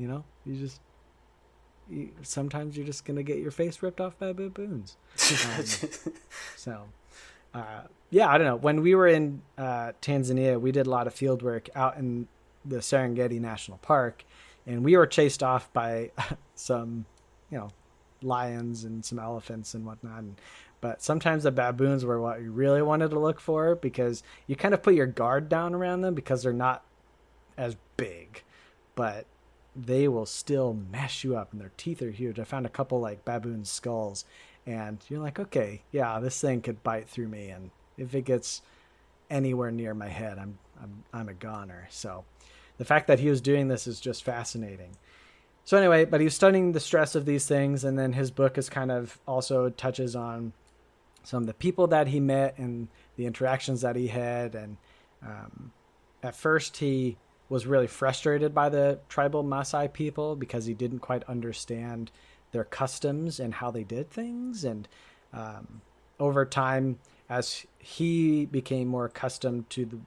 Sometimes you're just gonna get your face ripped off by baboons. I don't know. When we were in Tanzania, we did a lot of field work out in the Serengeti National Park, and we were chased off by some, lions and some elephants and whatnot. But sometimes the baboons were what you really wanted to look for, because you kind of put your guard down around them because they're not as big, but they will still mess you up, and their teeth are huge. I found a couple like baboon skulls, and you're like, okay, yeah, this thing could bite through me, and if it gets anywhere near my head, I'm a goner. So the fact that he was doing this is just fascinating. So anyway, but he was studying the stress of these things, and then his book is kind of also touches on some of the people that he met and the interactions that he had. And at first he was really frustrated by the tribal Maasai people because he didn't quite understand their customs and how they did things. And over time, as he became more accustomed to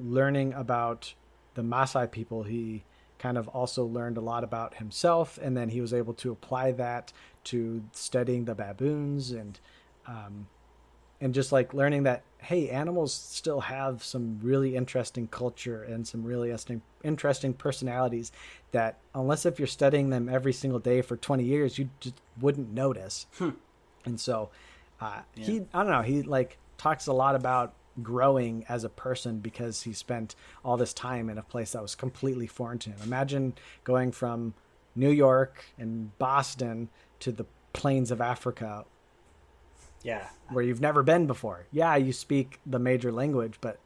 learning about the Maasai people, he kind of also learned a lot about himself, and then he was able to apply that to studying the baboons and just like learning that, hey, animals still have some really interesting culture and some really interesting personalities that unless if you're studying them every single day for 20 years, you just wouldn't notice. And so I don't know, he like talks a lot about growing as a person because he spent all this time in a place that was completely foreign to him. Imagine going from New York and Boston to the plains of Africa. Yeah. Where you've never been before. Yeah, you speak the major language, but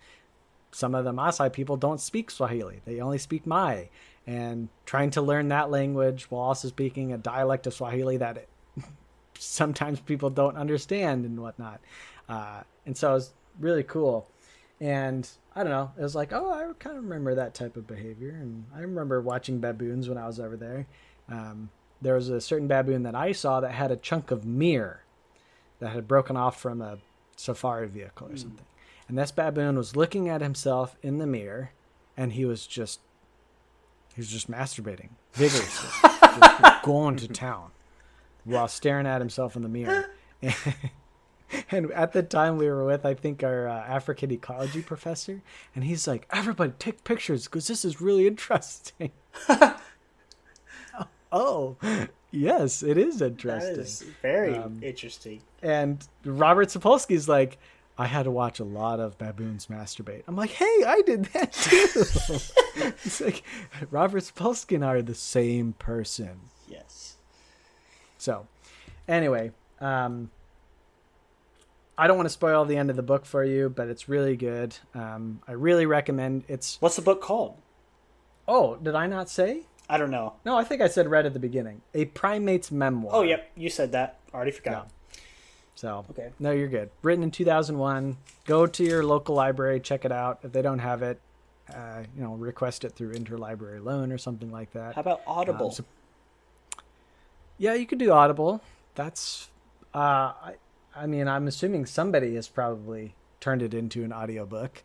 some of the Maasai people don't speak Swahili. They only speak Mai. And trying to learn that language while also speaking a dialect of Swahili that sometimes people don't understand and whatnot. And so it was really cool. And I don't know, it was like, oh, I kind of remember that type of behavior. And I remember watching baboons when I was over there. There was a certain baboon that I saw that had a chunk of mirror that had broken off from a safari vehicle or something. And this baboon was looking at himself in the mirror, and he was just masturbating vigorously, just going to town while staring at himself in the mirror. And at the time we were with, I think, our African ecology professor, and he's like, everybody take pictures because this is really interesting. Oh, yes, it is interesting. That is very interesting. And Robert Sapolsky's like, I had to watch a lot of baboons masturbate. I'm like, hey, I did that too. It's like, Robert Sapolsky and I are the same person. Yes. So, anyway, I don't want to spoil the end of the book for you, but it's really good. I really recommend it's... What's the book called? Oh, did I not say? I don't know. No, I think I said right at the beginning. A Primate's Memoir. Oh, yep. You said that. Already forgot. Yeah. So, okay. No, you're good. Written in 2001. Go to your local library, check it out. If they don't have it, request it through interlibrary loan or something like that. How about Audible? Yeah, you could do Audible. That's, I mean, I'm assuming somebody has probably turned it into an audiobook.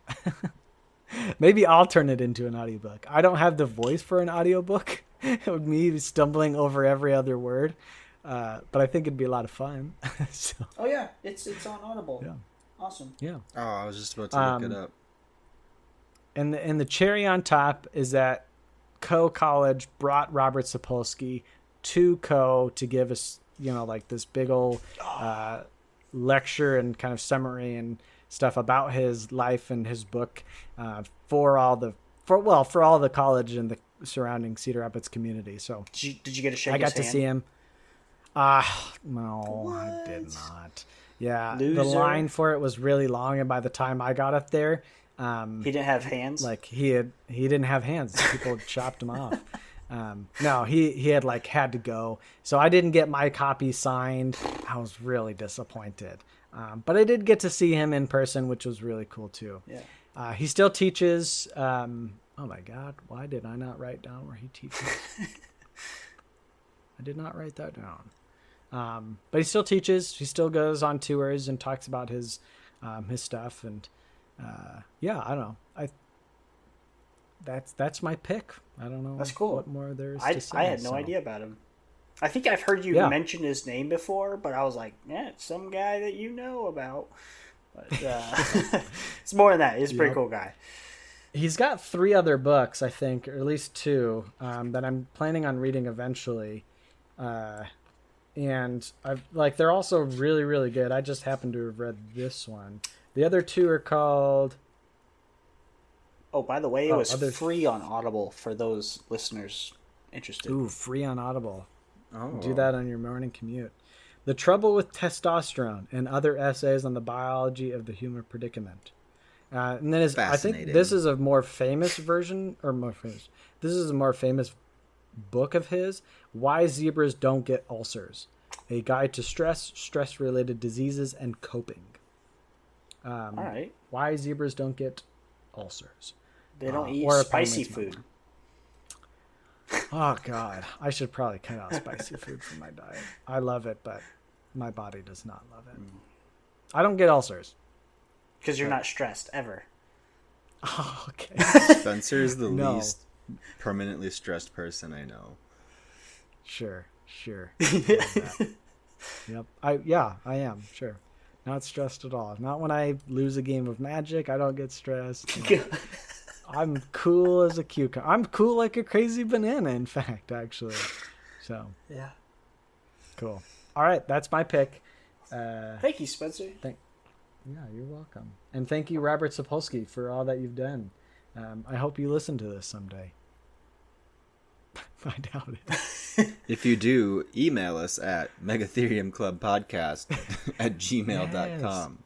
Maybe I'll turn it into an audiobook. I don't have the voice for an audiobook. It would be me stumbling over every other word. But I think it'd be a lot of fun. So, oh, yeah. It's on Audible. Yeah. Awesome. Yeah. Oh, I was just about to look it up. And the cherry on top is that Co College brought Robert Sapolsky to Co to give us, like this big old lecture and kind of summary and stuff about his life and his book for all the college and the surrounding Cedar Rapids community. So did you get to shake I his got to hand? see him. No, what? I did not. Yeah, Loser. The line for it was really long, and by the time I got up there, he didn't have hands. like he didn't have hands. People chopped him off. No, he had had to go. So I didn't get my copy signed. I was really disappointed. But I did get to see him in person, which was really cool too. Yeah. He still teaches. Oh my God, why did I not write down where he teaches? I did not write that down. But he still teaches. He still goes on tours and talks about his stuff. And yeah, I don't know. That's my pick. I don't know. That's cool. What more there is to say. I had no idea about him. I think I've heard you mention his name before, but I was like, yeah, it's some guy that you know about. But it's more than that. He's a pretty cool guy. He's got 3 other books, I think, or at least 2, that I'm planning on reading eventually. And they're also really, really good. I just happen to have read this one. The other 2 are called... Oh, by the way, it was free on Audible for those listeners interested. Ooh, free on Audible. Oh. Do that on your morning commute. The Trouble with Testosterone and Other Essays on the Biology of the Human Predicament. And then I think this is a more famous version, this is a more famous book of his, Why Zebras Don't Get Ulcers. A Guide to Stress, Stress-Related Diseases, and Coping. All right. Why Zebras Don't Get Ulcers. They don't eat spicy food. Oh, God. I should probably cut out spicy food from my diet. I love it, but my body does not love it. I don't get ulcers. Because you're not stressed, ever. Oh, okay. Spencer is the least permanently stressed person I know. Sure. Yep. I am, sure. Not stressed at all. Not when I lose a game of Magic, I don't get stressed. I'm cool as a cucumber. I'm cool like a crazy banana, in fact, actually. So, Yeah. cool. All right, that's my pick. Thank you, Spencer. Yeah, you're welcome. And thank you, Robert Sapolsky, for all that you've done. I hope you listen to this someday. I doubt it. If you do, email us at megatheriumclubpodcast at gmail.com.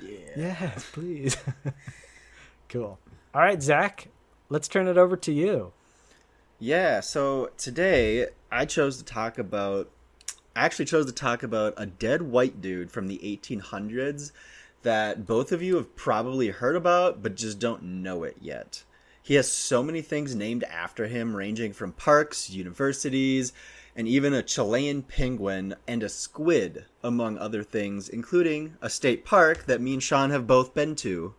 Yes, please. Cool. All right, Zach, let's turn it over to you. Yeah, so today I chose to talk about a dead white dude from the 1800s that both of you have probably heard about, but just don't know it yet. He has so many things named after him, ranging from parks, universities, and even a Chilean penguin and a squid, among other things, including a state park that me and Sean have both been to.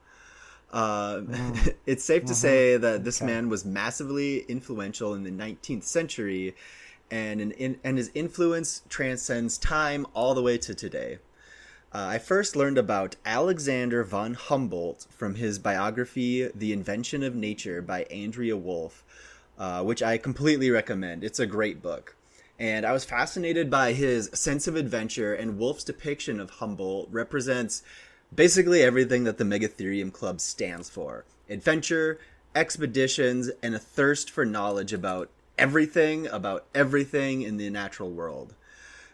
It's safe to say that this man was massively influential in the 19th century, and his influence transcends time all the way to today. I first learned about Alexander von Humboldt from his biography, The Invention of Nature by Andrea Wolf, which I completely recommend. It's a great book. And I was fascinated by his sense of adventure, and Wolf's depiction of Humboldt represents basically everything that the Megatherium Club stands for. Adventure, expeditions, and a thirst for knowledge about everything in the natural world.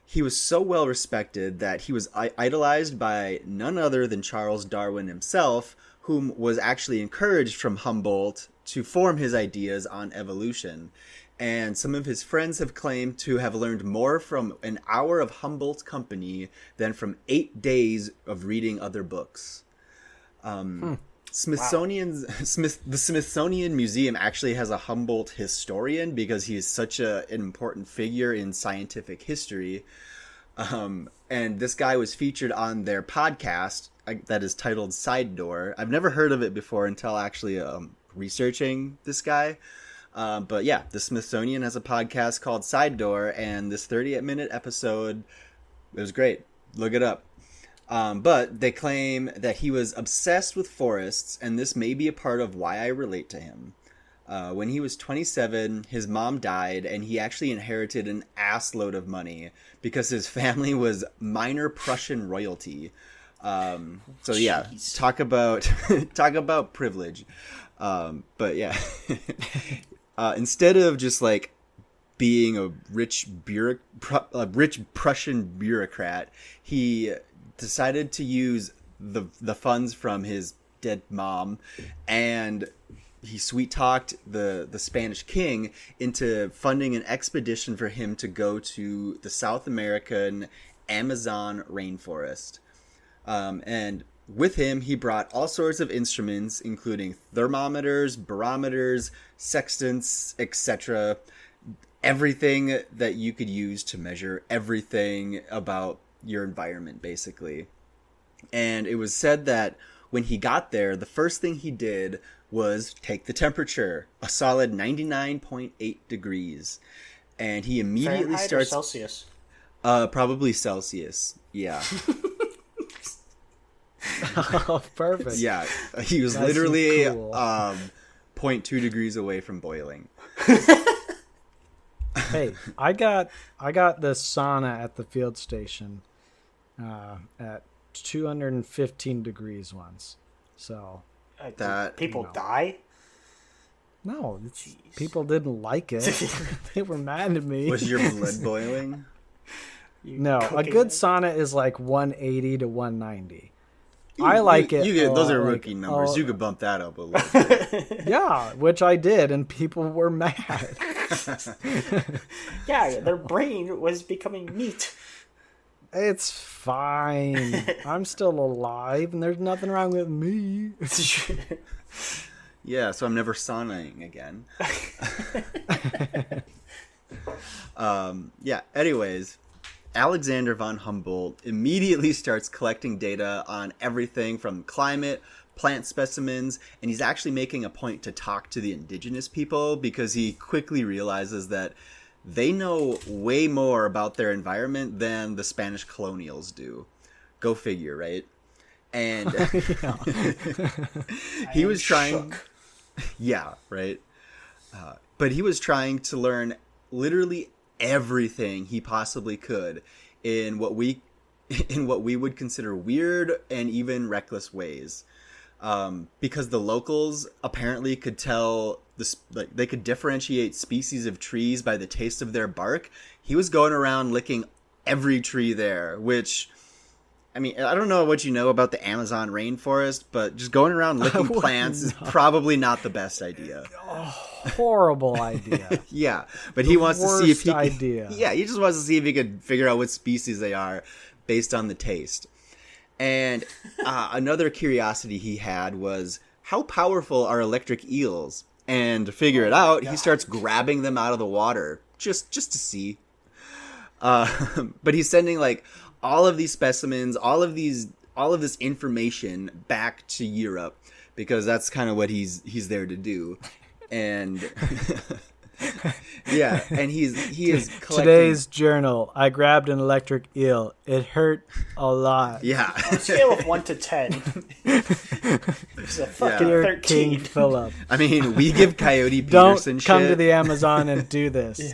He was so well respected that he was idolized by none other than Charles Darwin himself, whom was actually encouraged from Humboldt to form his ideas on evolution. And some of his friends have claimed to have learned more from an hour of Humboldt's company than from 8 days of reading other books. The Smithsonian Museum actually has a Humboldt historian because he is such an important figure in scientific history. And this guy was featured on their podcast that is titled Side Door. I've never heard of it before until actually researching this guy. But yeah, the Smithsonian has a podcast called Side Door, and this 38-minute episode, it was great. Look it up. But they claim that he was obsessed with forests, and this may be a part of why I relate to him. When he was 27, his mom died, and he actually inherited an assload of money because his family was minor Prussian royalty. So yeah, talk about privilege. But yeah, instead of just like being a rich Prussian bureaucrat, he decided to use the funds from his dead mom, and he sweet-talked the Spanish king into funding an expedition for him to go to the South American Amazon rainforest. And with him, he brought all sorts of instruments, including thermometers, barometers, sextants, etc. Everything that you could use to measure everything about your environment, basically. And it was said that when he got there, the first thing he did was take the temperature, a solid 99.8 degrees. And he immediately Fahrenheit starts... or Celsius? Probably Celsius, yeah. Oh, perfect. Yeah, he was That's literally cool. 0.2 degrees away from boiling. Hey, I got the sauna at the field station at 215 degrees once. So That people die. no, people didn't like it. They were mad at me. was your blood boiling? No, a cooking good it? sauna is like 180 to 190. I like it. Those are like, rookie numbers. You could bump that up a little bit. Yeah, which I did, and people were mad. Yeah, their brain was becoming meat. It's fine. I'm still alive, and there's nothing wrong with me. Yeah, so I'm never saunaing again. Yeah, anyways, Alexander von Humboldt immediately starts collecting data on everything from climate, plant specimens, and he's actually making a point to talk to the indigenous people because he quickly realizes that they know way more about their environment than the Spanish colonials do. Go figure, right? And he was trying... Shook. Yeah, right? But he was trying to learn literally everything he possibly could in what we would consider weird and even reckless ways. Because the locals apparently could tell they could differentiate species of trees by the taste of their bark. He was going around licking every tree there, which, I mean, I don't know what you know about the Amazon rainforest, but just going around licking plants is probably not the best idea. Horrible idea. Yeah, but he wants to see if he idea. Yeah, he just wants to see if he could figure out what species they are based on the taste. And another curiosity he had was, how powerful are electric eels? And to figure it out, he starts grabbing them out of the water just to see. But he's sending like all of these specimens, all of this information back to Europe because that's kind of what he's there to do. And yeah, and he is collecting... Today's journal. I grabbed an electric eel. It hurt a lot. Yeah. On a scale of 1 to 10. It's a fucking 13. King Philip. I mean, we give Coyote Peterson shit. Don't come to the Amazon and do this.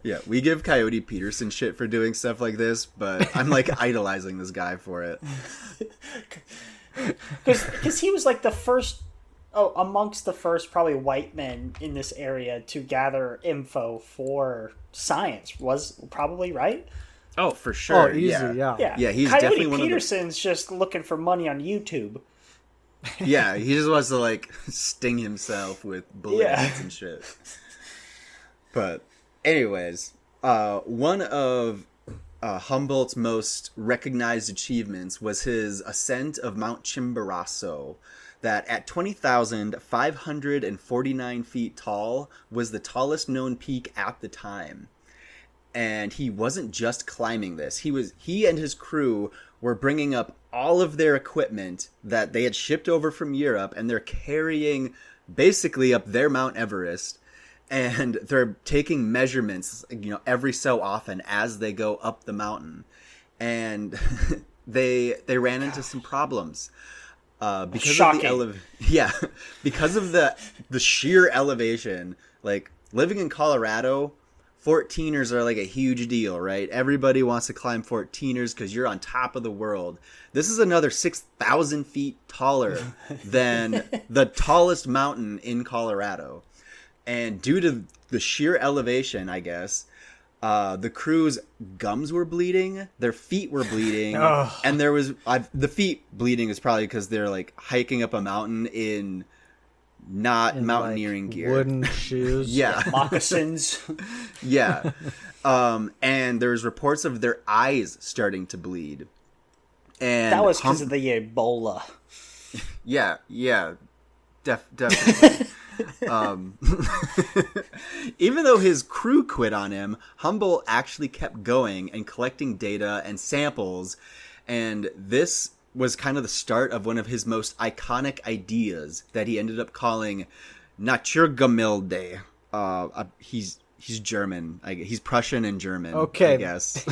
Yeah, we give Coyote Peterson shit for doing stuff like this, but I'm like idolizing this guy for it. Because he was like the first... amongst the first probably white men in this area to gather info for science, was probably right. Oh, for sure. Oh, easy, yeah. Yeah, he's Coyote definitely one Peterson's just looking for money on YouTube. Yeah, he just wants to like sting himself with bullet hits and shit. But anyways, one of Humboldt's most recognized achievements was his ascent of Mount Chimborazo, that at 20,549 feet tall was the tallest known peak at the time. And he wasn't just climbing this. He and his crew were bringing up all of their equipment that they had shipped over from Europe, and they're carrying basically up their Mount Everest, and they're taking measurements, every so often as they go up the mountain. And they ran into some problems. Because of the sheer elevation. Like, living in Colorado, 14ers are like a huge deal, right? Everybody wants to climb 14ers because you're on top of the world. This is another 6,000 feet taller than the tallest mountain in Colorado. And due to the sheer elevation, I guess, the crew's gums were bleeding, their feet were bleeding, and there was the feet bleeding is probably because they're like hiking up a mountain in mountaineering gear, wooden shoes, moccasins. Yeah, and there's reports of their eyes starting to bleed, and that was because of the Ebola. Yeah, definitely. Even though his crew quit on him, Humboldt actually kept going and collecting data and samples, and this was kind of the start of one of his most iconic ideas that he ended up calling Naturgemälde. He's German. He's Prussian and German. Okay, I guess.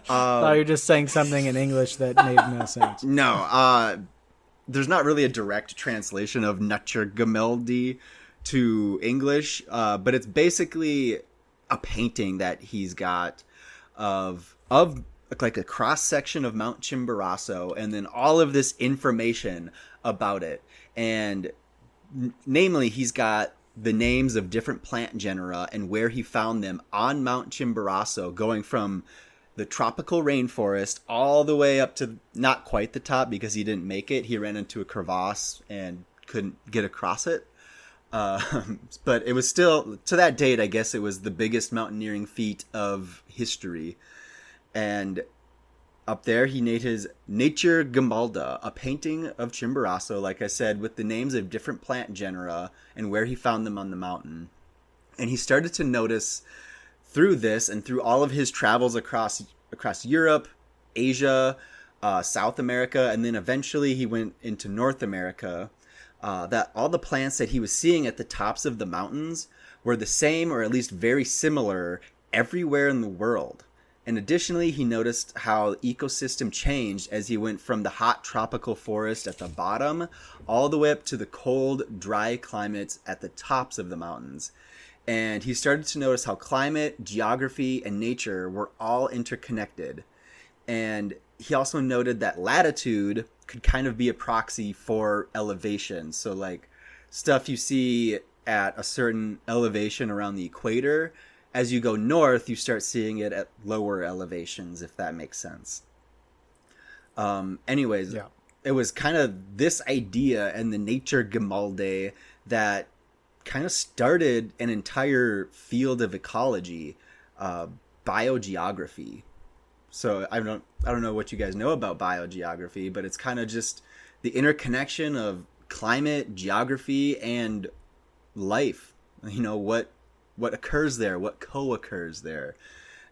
You're just saying something in English that made no sense. No. There's not really a direct translation of Naturgemälde to English, but it's basically a painting that he's got of like a cross section of Mount Chimborazo, and then all of this information about it. And namely, he's got the names of different plant genera and where he found them on Mount Chimborazo, going from the tropical rainforest all the way up to not quite the top because he didn't make it. He ran into a crevasse and couldn't get across it. But it was still, to that date, I guess it was the biggest mountaineering feat of history. And up there, he made his Naturgemälde, a painting of Chimborazo, like I said, with the names of different plant genera and where he found them on the mountain. And he started to notice through this and through all of his travels across Europe, Asia, South America, and then eventually he went into North America, that all the plants that he was seeing at the tops of the mountains were the same or at least very similar everywhere in the world. And additionally, he noticed how the ecosystem changed as he went from the hot tropical forest at the bottom all the way up to the cold, dry climates at the tops of the mountains. And he started to notice how climate, geography, and nature were all interconnected. And he also noted that latitude could kind of be a proxy for elevation. So like stuff you see at a certain elevation around the equator, as you go north, you start seeing it at lower elevations, if that makes sense. Anyways, yeah. It was kind of this idea and the nature Gemalde that kind of started an entire field of ecology, biogeography. So I don't know what you guys know about biogeography, but it's kind of just the interconnection of climate, geography, and life. You know, what occurs there, what co-occurs there.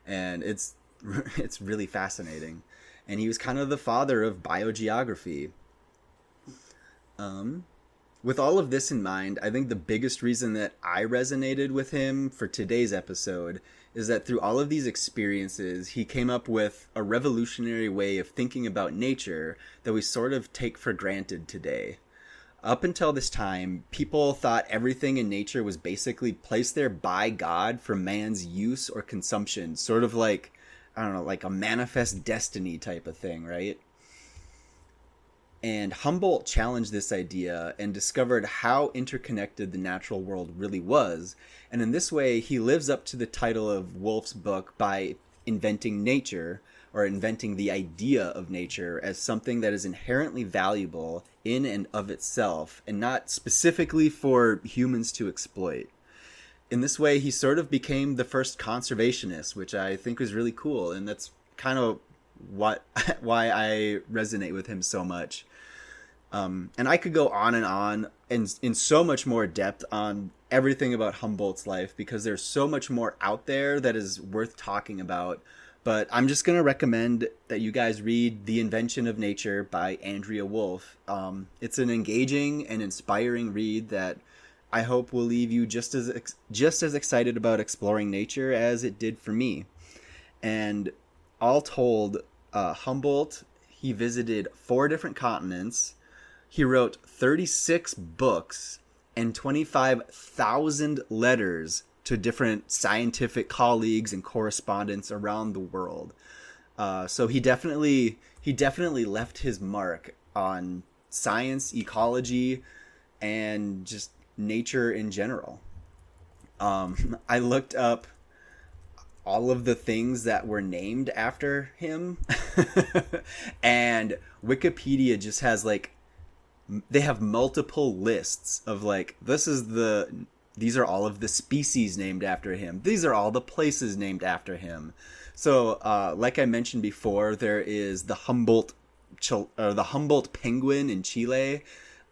And it's really fascinating. And he was kind of the father of biogeography. With all of this in mind, I think the biggest reason that I resonated with him for today's episode is that through all of these experiences, he came up with a revolutionary way of thinking about nature that we sort of take for granted today. Up until this time, people thought everything in nature was basically placed there by God for man's use or consumption, sort of like, I don't know, like a manifest destiny type of thing, right? And Humboldt challenged this idea and discovered how interconnected the natural world really was. And in this way, he lives up to the title of Wolff's book by inventing nature, or inventing the idea of nature as something that is inherently valuable in and of itself, and not specifically for humans to exploit. In this way, he sort of became the first conservationist, which I think was really cool, and that's kind of why I resonate with him so much. And I could go on and in so much more depth on everything about Humboldt's life, because there's so much more out there that is worth talking about. But I'm just going to recommend that you guys read The Invention of Nature by Andrea Wolff. It's an engaging and inspiring read that I hope will leave you just as excited about exploring nature as it did for me. And all told, Humboldt, he visited 4 different continents. He wrote 36 books and 25,000 letters to different scientific colleagues and correspondents around the world. So he definitely left his mark on science, ecology, and just nature in general. I looked up all of the things that were named after him, and Wikipedia just has they have multiple lists of these are all of the species named after him. These are all the places named after him. So, like I mentioned before, there is the Humboldt penguin in Chile.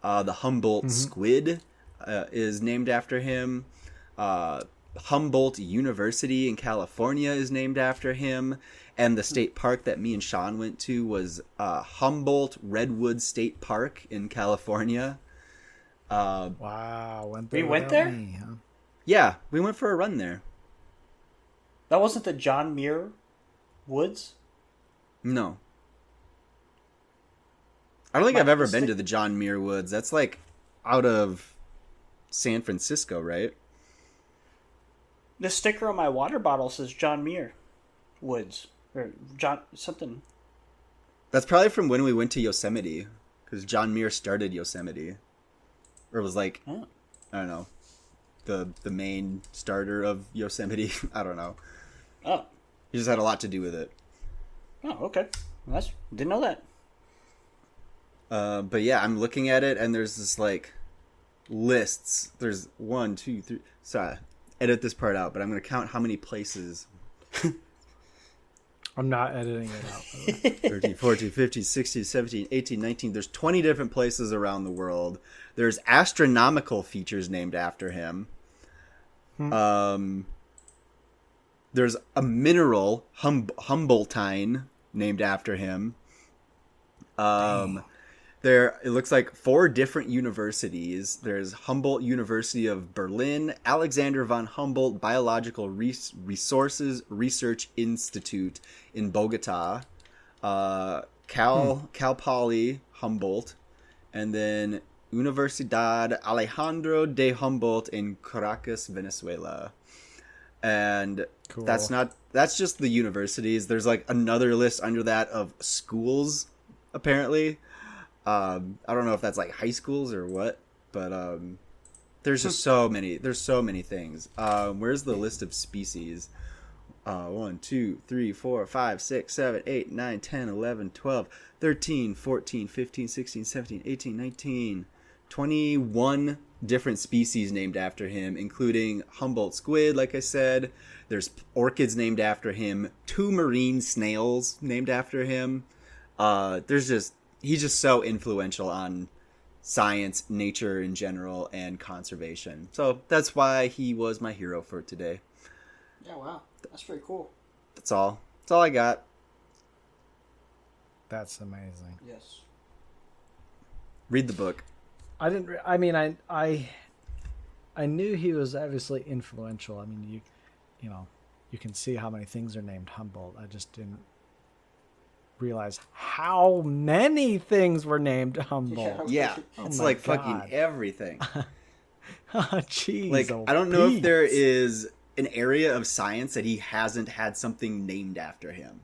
The Humboldt squid is named after him. Humboldt University in California is named after him. And the state park that me and Sean went to was Humboldt Redwood State Park in California. Wow. We went there? Me, huh? Yeah, we went for a run there. That wasn't the John Muir Woods? No. I don't think I've ever been to the John Muir Woods. That's out of San Francisco, right? The sticker on my water bottle says John Muir Woods. Or John something. That's probably from when we went to Yosemite, because John Muir started Yosemite. Or was I don't know, the main starter of Yosemite. I don't know. Oh. He just had a lot to do with it. Oh, okay. Didn't know that. But yeah, I'm looking at it, and there's this lists. There's 1, 2, 3. Sorry, edit this part out, but I'm going to count how many places. I'm not editing it out. 13, 14, 15, 16, 17, 18, 19. There's 20 different places around the world. There's astronomical features named after him. There's a mineral, Humboldtine, named after him. There, it looks like 4 different universities. There's Humboldt University of Berlin, Alexander von Humboldt Biological Resources Research Institute in Bogota, Cal Poly Humboldt, and then Universidad Alejandro de Humboldt in Caracas, Venezuela. And Cool. that's just the universities. There's like another list under that of schools, apparently. I don't know if that's like high schools or what, but there's just so many. There's so many things. Where's the list of species? 1, 2, 3, 4, 5, 6, 7, 8, 9, 10, 11, 12, 13, 14, 15, 16, 17, 18, 19, 21 different species named after him, including Humboldt squid, like I said. There's orchids named after him, 2 marine snails named after him. He's just so influential on science, nature in general, and conservation. So that's why he was my hero for today. Yeah, wow. That's pretty cool. That's all. That's all I got. That's amazing. Yes. Read the book. I didn't. I knew he was obviously influential. I mean, you can see how many things are named Humboldt. I just didn't realize how many things were named Humboldt. Yeah, Oh it's my like God. fucking everything. Jeez, Like, oh I don't know if Pete. there is an area of science that he hasn't had something named after him.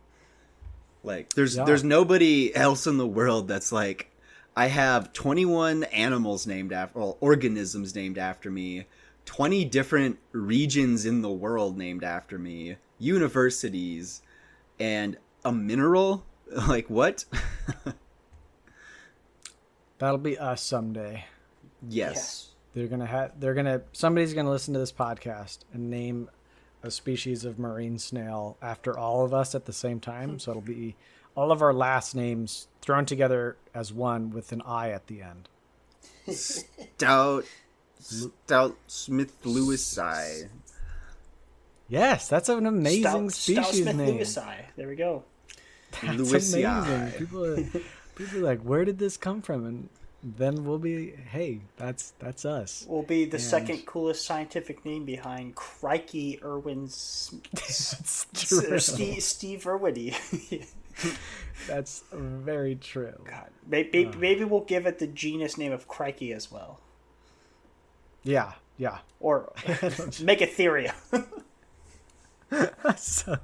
Like, there's nobody else in the world that's like, I have 21 animals named after, well, organisms named after me, 20 different regions in the world named after me, universities, and a mineral. Like, what? That'll be us someday. Yes. Somebody's gonna listen to this podcast and name a species of marine snail after all of us at the same time. So it'll be all of our last names thrown together as one with an I at the end. Stout Smith Lewisi. Yes, that's an amazing species name. Lewisi. There we go. That's Lewisii. amazing. People are like, where did this come from? And then we'll be, hey, that's us. Will be the second coolest scientific name behind Crikey Irwin's That's true. Steve Irwin. That's very true. God, maybe we'll give it the genus name of Crikey as well, Yeah. or Megatherium. So,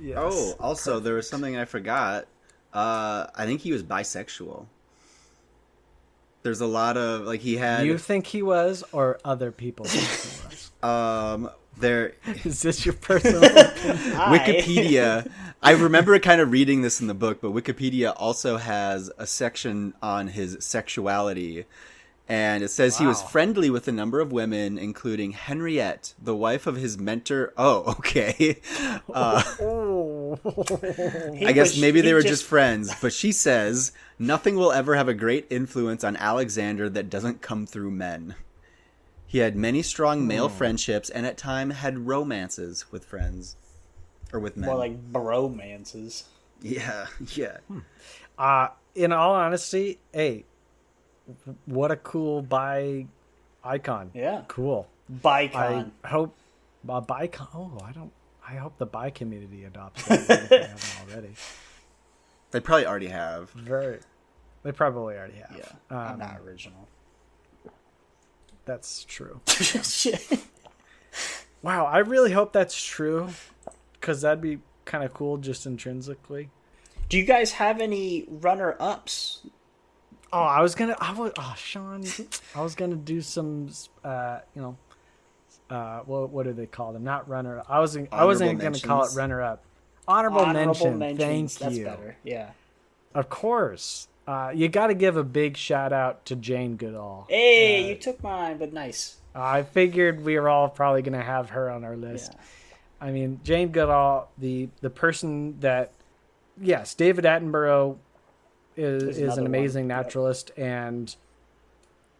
yes. Oh, also, there was something I forgot. I think he was bisexual. There's a lot of, like, he had... You think he was, or other people think he was? There... Is this your personal opinion? Wikipedia... I remember kind of reading this in the book, but Wikipedia also has a section on his sexuality. And it says he was friendly with a number of women, including Henriette, the wife of his mentor. Oh, okay. I guess maybe they were just friends. But she says, nothing will ever have a great influence on Alexander that doesn't come through men. He had many strong male friendships and at times had romances with friends. Or with men. More like bromances. Yeah. In all honesty, hey, what a cool bi icon. Yeah. Cool. Bicon. I hope bicon. Oh, I hope the bi community adopts that if they haven't already. They probably already have. They probably already have. Yeah. I'm not original. That's true. Wow, I really hope that's true, because that'd be kind of cool just intrinsically. Do you guys have any runner-ups? Sean, I was gonna do some, what do they call them? Not runner. I wasn't gonna call it runner up. Honorable mention. Mentions. Thank you. That's better. Yeah. Of course. You got to give a big shout out to Jane Goodall. Hey, you took mine, but nice. I figured we were all probably gonna have her on our list. Yeah. I mean, Jane Goodall, the person that, yes, David Attenborough is an amazing naturalist and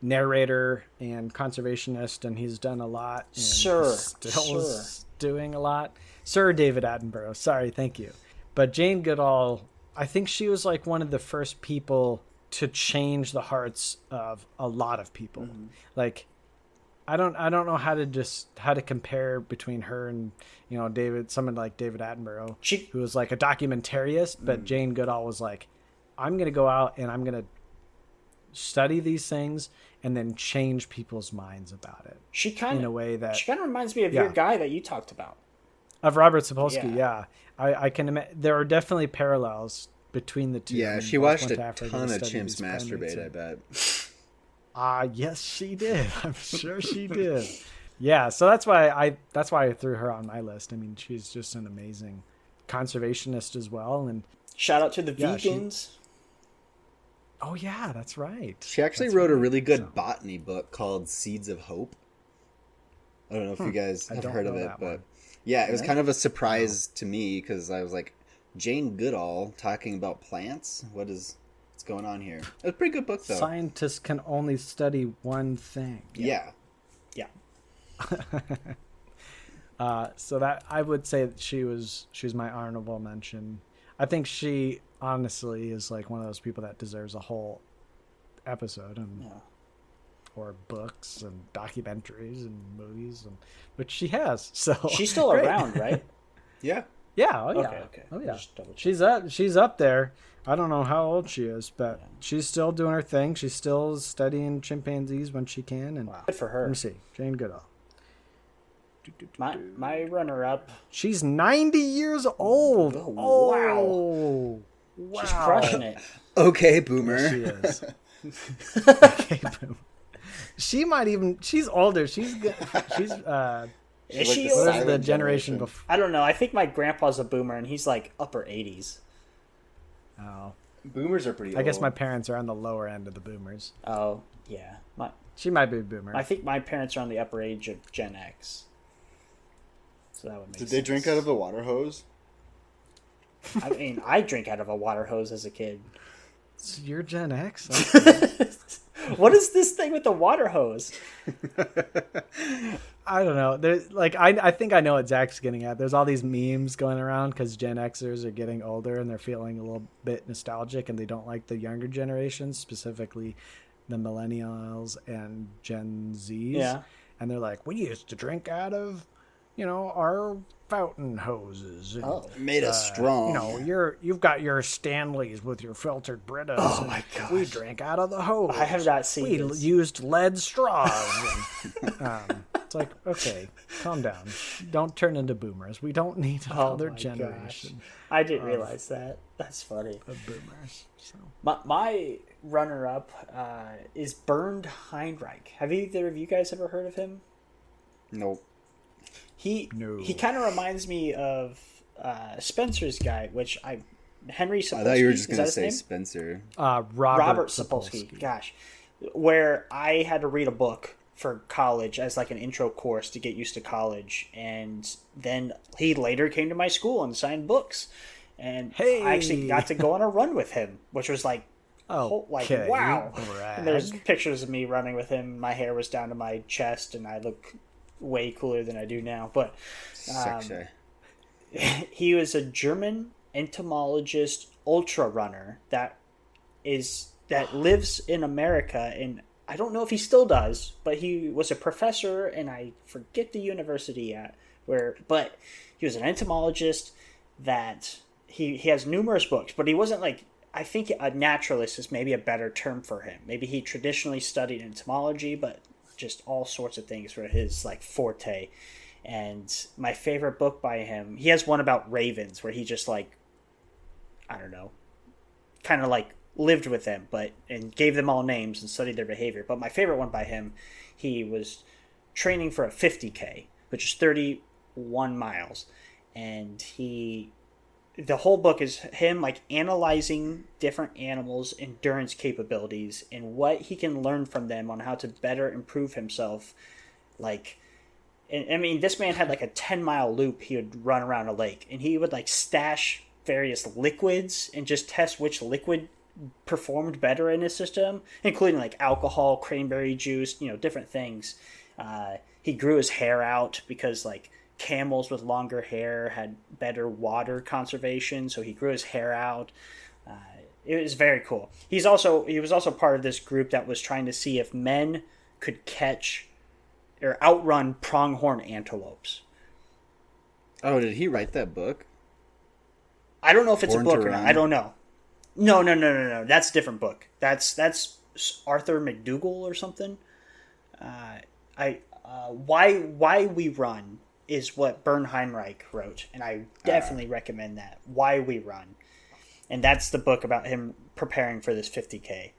narrator and conservationist, and he's done a lot. And still is doing a lot. Sir David Attenborough, sorry, thank you. But Jane Goodall I think she was like one of the first people to change the hearts of a lot of people. Mm-hmm. Like, I don't know how to compare between her and, you know, someone like David Attenborough, who was like a documentarist, but Jane Goodall was like, I'm going to go out and I'm going to study these things and then change people's minds about it. She kind of reminds me of your guy that you talked about. Of Robert Sapolsky, yeah. I can imagine there are definitely parallels between the two. Yeah, she watched a ton of chimps masturbate, I bet. Yes, she did. I'm sure she did. Yeah, so that's why I threw her on my list. I mean, she's just an amazing conservationist as well. And shout out to the vegans. Oh yeah, that's right. She actually wrote a really good botany book called Seeds of Hope. I don't know if you guys have heard of it, but yeah, it was kind of a surprise to me because I was like, Jane Goodall talking about plants? What's going on here? It was a pretty good book, though. Scientists can only study one thing. Yeah. So that I would say that she was my honorable mention. I think she honestly is like one of those people that deserves a whole episode or books and documentaries and movies, which she has. So she's still around, right? Yeah. Yeah. Oh yeah. Okay. Oh yeah. She's up there. I don't know how old she is, but she's still doing her thing. She's still studying chimpanzees when she can. And good for her. Let me see. Jane Goodall. My runner-up. She's 90 years old. Oh, wow. She's crushing it. Okay, boomer. Yes, she is. Okay, boomer. She might even. She's older. She's. Is she the generation before? I don't know. I think my grandpa's a boomer, and he's like upper 80s. Oh. Boomers are pretty old. I guess my parents are on the lower end of the boomers. Oh, yeah. She might be a boomer. I think my parents are on the upper age of Gen X. So that would make sense. Did they drink out of a water hose? I mean, I drank out of a water hose as a kid. So you're Gen X? What is this thing with the water hose? I don't know. I think I know what Zach's getting at. There's all these memes going around because Gen Xers are getting older and they're feeling a little bit nostalgic and they don't like the younger generations, specifically the millennials and Gen Zs. Yeah. And they're like, we used to drink out of, our fountain hoses. And, made us strong. You've got your Stanleys with your filtered Britas. Oh my gosh. We drank out of the hose. I have not seen this. We used lead straws. It's like, okay, calm down. Don't turn into boomers. We don't need another generation. Gosh. I didn't realize that. That's funny. Of boomers. So. My runner-up is Bernd Heinrich. Have either of you guys ever heard of him? Nope. He kind of reminds me of Spencer's guy, Henry Sapolsky. I thought you were just going to say Spencer. Robert Sapolsky. Gosh. Where I had to read a book for college as like an intro course to get used to college. And then he later came to my school and signed books. And I actually got to go on a run with him, which was like, wow. Brag. And there's pictures of me running with him. My hair was down to my chest and I look way cooler than I do now. But Sexy. He was a German entomologist ultra runner that lives in America, and I don't know if he still does, but he was a professor, and I forget the university but he was an entomologist that he has numerous books, but he wasn't like, I think a naturalist is maybe a better term for him. Maybe he traditionally studied entomology, but just all sorts of things were his like forte. And my favorite book by him, he has one about ravens where he just like, I don't know, kind of like lived with them, and gave them all names and studied their behavior. But my favorite one by him, he was training for a 50K, which is 31 miles. And the whole book is him like analyzing different animals' endurance capabilities and what he can learn from them on how to better improve himself. This man had like a 10-mile loop he would run around a lake, and he would like stash various liquids and just test which liquid performed better in his system, including like alcohol, cranberry juice, different things. He grew his hair out because like camels with longer hair had better water conservation, so he grew his hair out. It was very cool. He was also part of this group that was trying to see if men could catch or outrun pronghorn antelopes. Oh, did he write that book? I don't know if it's Born a to book or Run? not. I don't know. No. That's a different book. That's Arthur McDougall or something. Why We Run is what Bernheinreich wrote, and I definitely recommend that. Why We Run, and that's the book about him preparing for this 50K.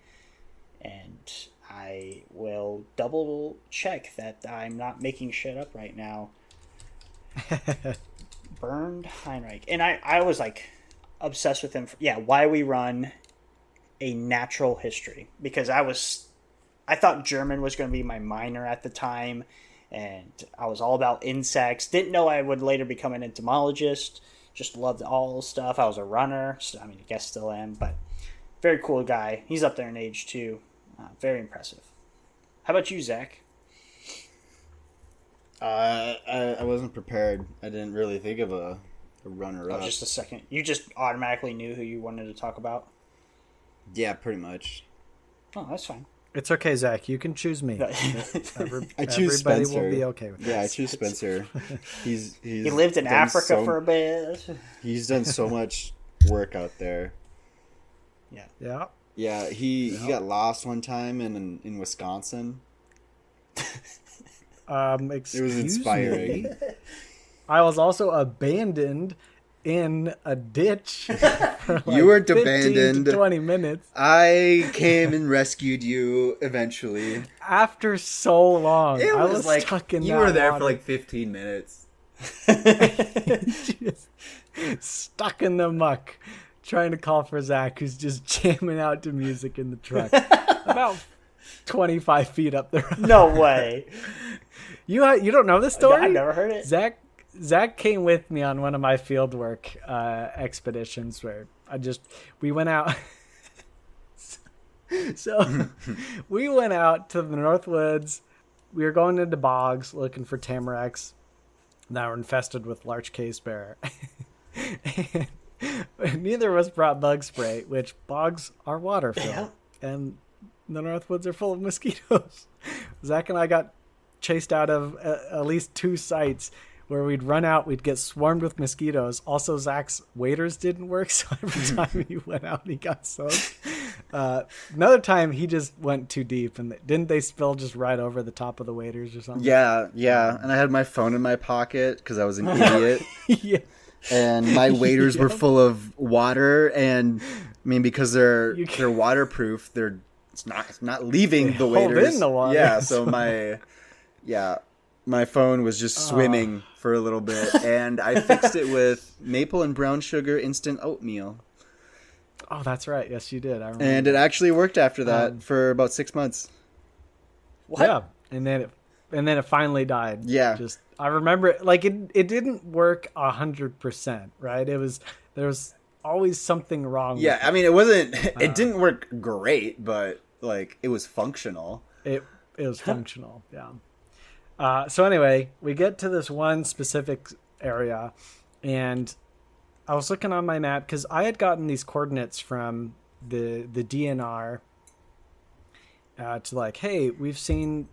And I will double check that I'm not making shit up right now. Bernheinreich, and I was like obsessed with him. Why We Run, a natural history, because I thought German was going to be my minor at the time, and I was all about insects. Didn't know I would later become an entomologist. Just loved all stuff. I was a runner. I guess still am, but very cool guy. He's up there in age too. Very impressive. How about you, Zach? I wasn't prepared. I didn't really think of a runner-up. Just a second. You just automatically knew who you wanted to talk about? Yeah, pretty much. Oh, that's fine. It's okay, Zach. You can choose me. I choose Everybody Spencer. will be okay with that. Yeah, I choose Spencer. He lived in Africa for a bit. He's done so much work out there. Yeah. Yeah, he got lost one time in Wisconsin. Excuse It was inspiring. me. I was also abandoned in a ditch. For You weren't 15 abandoned. to 20 minutes I came and rescued you eventually. after so long. It I was was like stuck in you that were there water. for like 15 minutes. Just stuck in the muck, trying to call for Zach, who's just jamming out to music in the truck, about 25 feet up the road. No way. You don't know this story? I've never heard it. Zach came with me on one of my fieldwork expeditions where we went out. So we went out to the North Woods. We were going into bogs looking for tamaracks that were infested with larch case bear. And neither of us brought bug spray, which bogs are water filled, and the North Woods are full of mosquitoes. Zach and I got chased out of at least 2 sites where we'd run out, we'd get swarmed with mosquitoes. Also, Zach's waders didn't work, so every time he went out, he got soaked. Another time, he just went too deep, and didn't they spill just right over the top of the waders or something? Yeah. And I had my phone in my pocket because I was an idiot. Yeah. And my waders were full of water, and because they're waterproof, it's not leaving the hold waders. in the water. Yeah, so my phone was just swimming for a little bit, and I fixed it with maple and brown sugar instant oatmeal. Oh, that's right. Yes, you did. I remember. And it actually worked after that for about 6 months. What? Yeah, and then it finally died. Yeah. I remember it didn't work 100%, right? There was always something wrong. Yeah, with it didn't work great, but it was functional. it was functional. Yeah. So anyway, we get to this one specific area, and I was looking on my map because I had gotten these coordinates from the DNR to hey, we've seen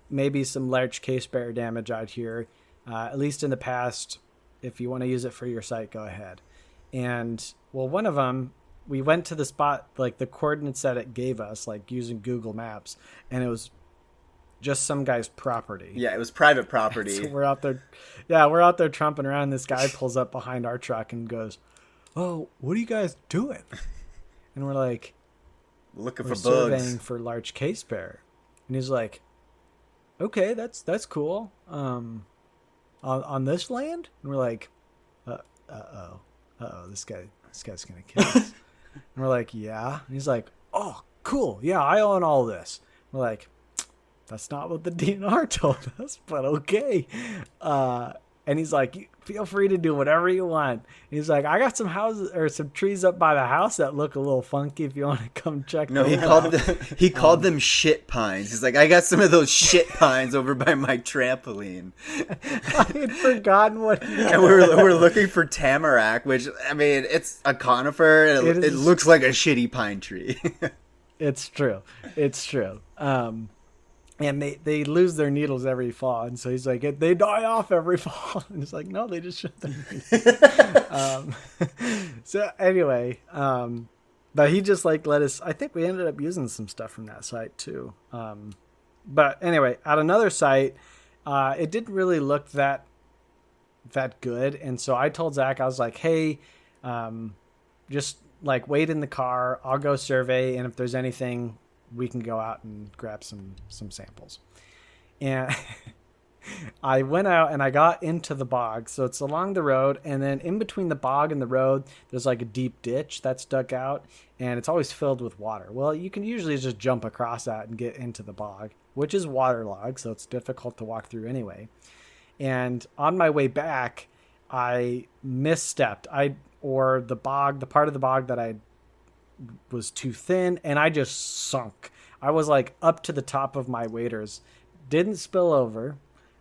maybe some large case bear damage out here, at least in the past. If you want to use it for your site, go ahead. And one of them, we went to the spot, the coordinates that it gave us, using Google Maps, and it was just some guy's property. Yeah, it was private property. So we're out there trumping around. This guy pulls up behind our truck and goes, "Oh, what are you guys doing?" And we're like, Looking "We're for bugs. surveying for large case bear." And he's like, "Okay, that's cool. On this land?" And we're like, uh-oh, this guy's gonna kill us." And we're like, "Yeah." And he's like, "Oh, cool. Yeah, I own all this." We're like, "That's not what the DNR told us, but okay." And he's like, feel free to do whatever you want. He's like, I got some houses or some trees up by the house that look a little funky if you want to come check No, them out. he called them shit pines. He's like, I got some of those shit pines over by my trampoline. I had forgotten what he And we're looking for tamarack, which, I mean, it's a conifer, and it looks like a shitty pine tree. It's true. It's true. And they lose their needles every fall. And so he's like, they die off every fall. And he's like, no, they just shut their needles. So anyway, but he just like let us, I think we ended up using some stuff from that site too. But anyway, at another site, it didn't really look that good. And so I told Zach, I was like, hey, just like wait in the car. I'll go survey. And if there's anything, we can go out and grab some samples. And I went out and I got into the bog. So it's along the road. And then in between the bog and the road, there's like a deep ditch that's dug out. And it's always filled with water. Well, you can usually just jump across that and get into the bog, which is waterlogged. So it's difficult to walk through anyway. And on my way back, I misstepped. The part of the bog that I was too thin, and I just sunk. I was like up to the top of my waders, didn't spill over,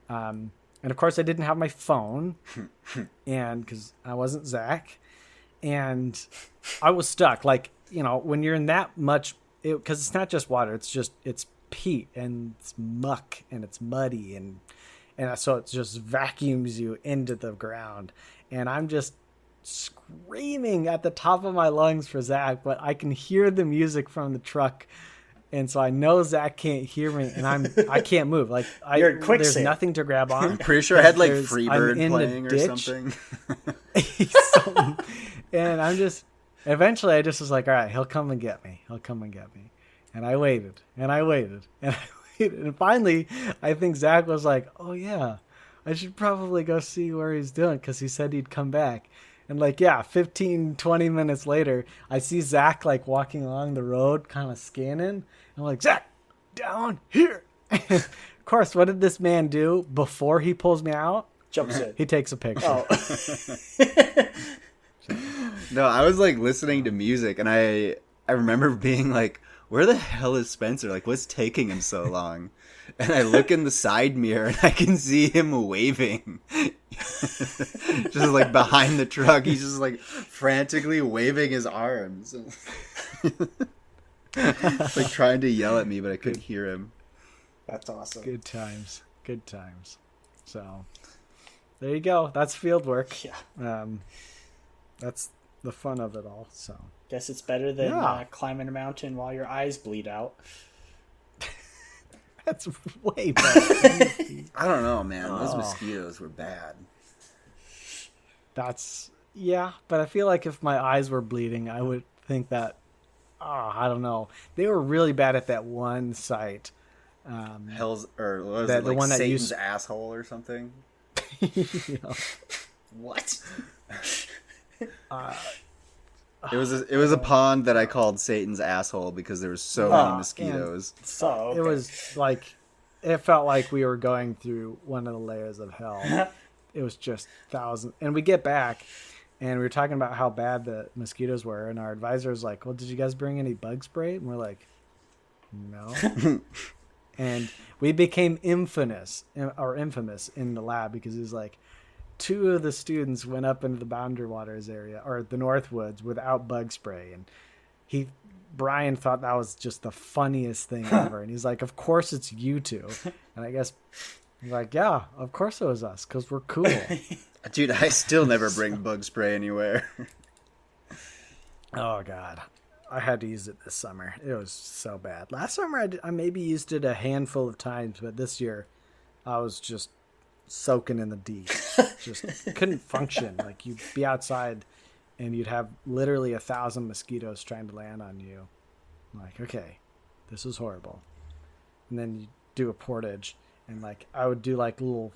and of course I didn't have my phone, and because I wasn't Zach, and I was stuck. Like, you know, when you're in that much, because it's not just water, it's peat and it's muck and it's muddy and so it just vacuums you into the ground, and I'm just screaming at the top of my lungs for Zach, but I can hear the music from the truck, and so I know Zach can't hear me, and I can't move. Like there's nothing to grab on. I'm pretty sure I had like Freebird playing or something. And I'm just eventually I just was like, all right, he'll come and get me. And I waited, and I waited, and I waited, and finally I think Zach was like, oh yeah, I should probably go see where he's doing, because he said he'd come back. And like, 15, 20 minutes later, I see Zach like walking along the road, kind of scanning. I'm like, Zach, down here. Of course, what did this man do before he pulls me out? Jumps in. He takes a picture. Oh. No, I was like listening to music, and I remember being like, where the hell is Spencer? Like, what's taking him so long? And I look in the side mirror, and I can see him waving. Just like behind the truck, he's just like frantically waving his arms. Like trying to yell at me, but I couldn't hear him. That's awesome. Good times. So there you go. That's field work. Yeah. That's the fun of it all. So guess it's better than climbing a mountain while your eyes bleed out. That's way better. I don't know, man. Those mosquitoes were bad. But I feel like if my eyes were bleeding, I would think that, I don't know. They were really bad at that one site. Hell's, or was it like Satan's asshole or something? What? It was a pond that I called Satan's asshole because there was so many mosquitoes. Okay. It was like, it felt like we were going through one of the layers of hell. It was just thousands. And we get back, and we were talking about how bad the mosquitoes were, and our advisor was like, well, did you guys bring any bug spray? And we're like, no. And we became infamous in the lab, because it was like, 2 of the students went up into the Boundary Waters area, or the Northwoods, without bug spray, and Brian thought that was just the funniest thing ever, and he's like, of course it's you two. And I guess he's like, yeah, of course it was us, because we're cool. Dude, I still never bring bug spray anywhere. Oh god, I had to use it this summer. It was so bad. Last summer I maybe used it a handful of times, but this year I was just soaking in the deep. Just couldn't function. Like, you'd be outside and you'd have literally 1,000 mosquitoes trying to land on you. I'm like, okay, this is horrible. And then you do a portage, and like I would do like little,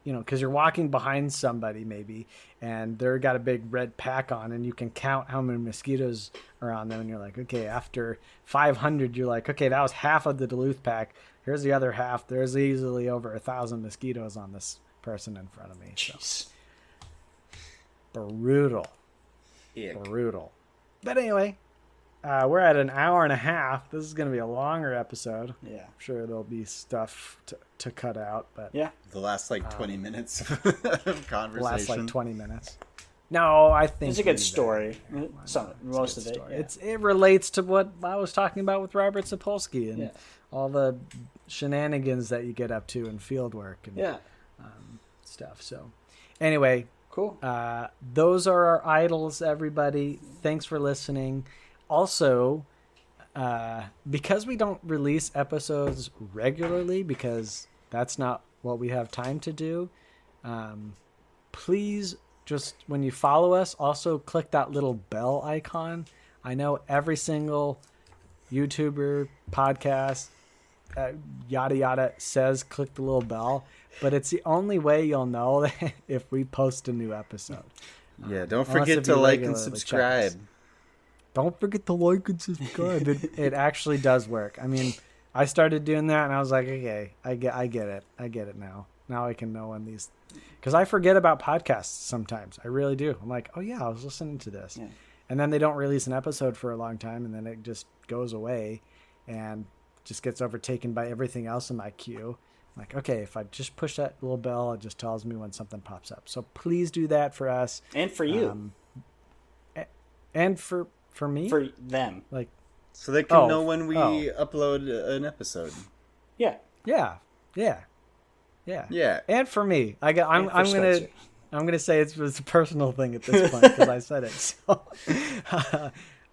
because you're walking behind somebody maybe, and they're got a big red pack on, and you can count how many mosquitoes are on them, and you're like, okay, after 500, you're like, okay, that was half of the Duluth pack. Here's the other half. There's easily over 1,000 mosquitoes on this person in front of me. So. Jeez. Brutal. Ick. Brutal. But anyway, we're at an hour and a half. This is going to be a longer episode. Yeah. I'm sure there'll be stuff to cut out, but Yeah. The last 20 minutes of conversation. the last 20 minutes. No, I think It's a good story. Most of it. Story. Yeah. It relates to what I was talking about with Robert Sapolsky and Yeah. all the shenanigans that you get up to in field work and stuff. So anyway, Cool. those are our idols, everybody. Thanks for listening. Also, because we don't release episodes regularly, because that's not what we have time to do, please just when you follow us, also click that little bell icon. I know every single YouTuber, podcast, yada yada says click the little bell, but it's the only way you'll know if we post a new episode. Yeah, don't forget to like and regularly subscribe. Don't forget to like and subscribe. It actually does work. I mean, I started doing that and I was like, okay, I get it. I get it now. Now I can know when these, because I forget about podcasts sometimes. I really do. I'm like, oh yeah, I was listening to this. Yeah. And then they don't release an episode for a long time and then it just goes away and just gets overtaken by everything else in my queue. I'm like, okay, if I just push that little bell, it just tells me when something pops up. So please do that for us. And for you. And for me. For them. Like, So they can know when we upload an episode. Yeah. Yeah. Yeah. And for me, I'm Spencer. gonna say it's a personal thing at this point because I said it. So,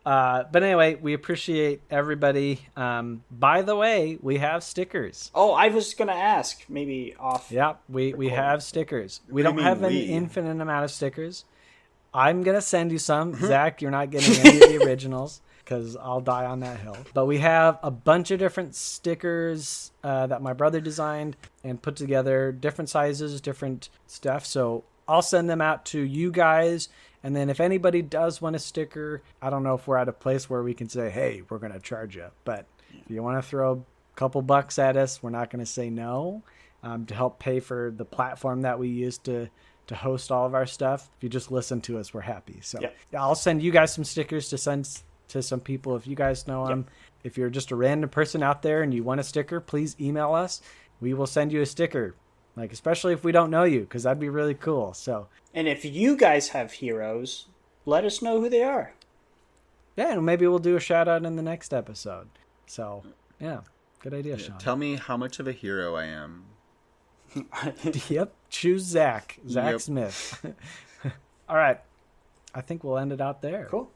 but anyway, we appreciate everybody. By the way, we have stickers. Oh, I was going to ask, maybe off. Yeah, we have stickers. We What don't do you have mean an we? infinite amount of stickers. I'm gonna send you some. Zach, you're not getting any of the originals because I'll die on that hill. But we have a bunch of different stickers that my brother designed and put together, different sizes, different stuff. So I'll send them out to you guys. And then if anybody does want a sticker, I don't know if we're at a place where we can say, hey, we're going to charge you. But if you want to throw a couple bucks at us, we're not going to say no, to help pay for the platform that we use to host all of our stuff. If you just listen to us, we're happy. So I'll send you guys some stickers to send to some people if you guys know them. If you're just a random person out there and you want a sticker, please email us. We will send you a sticker, like especially if we don't know you, because that'd be really cool. So, And if you guys have heroes, let us know who they are. yeah, and maybe we'll do a shout out in the next episode. So, yeah, good idea, Sean. Tell me how much of a hero I am. Yep, choose Zach Yep. Smith. All right, I think we'll end it out there. Cool.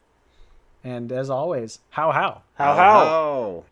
And as always, how? How? How?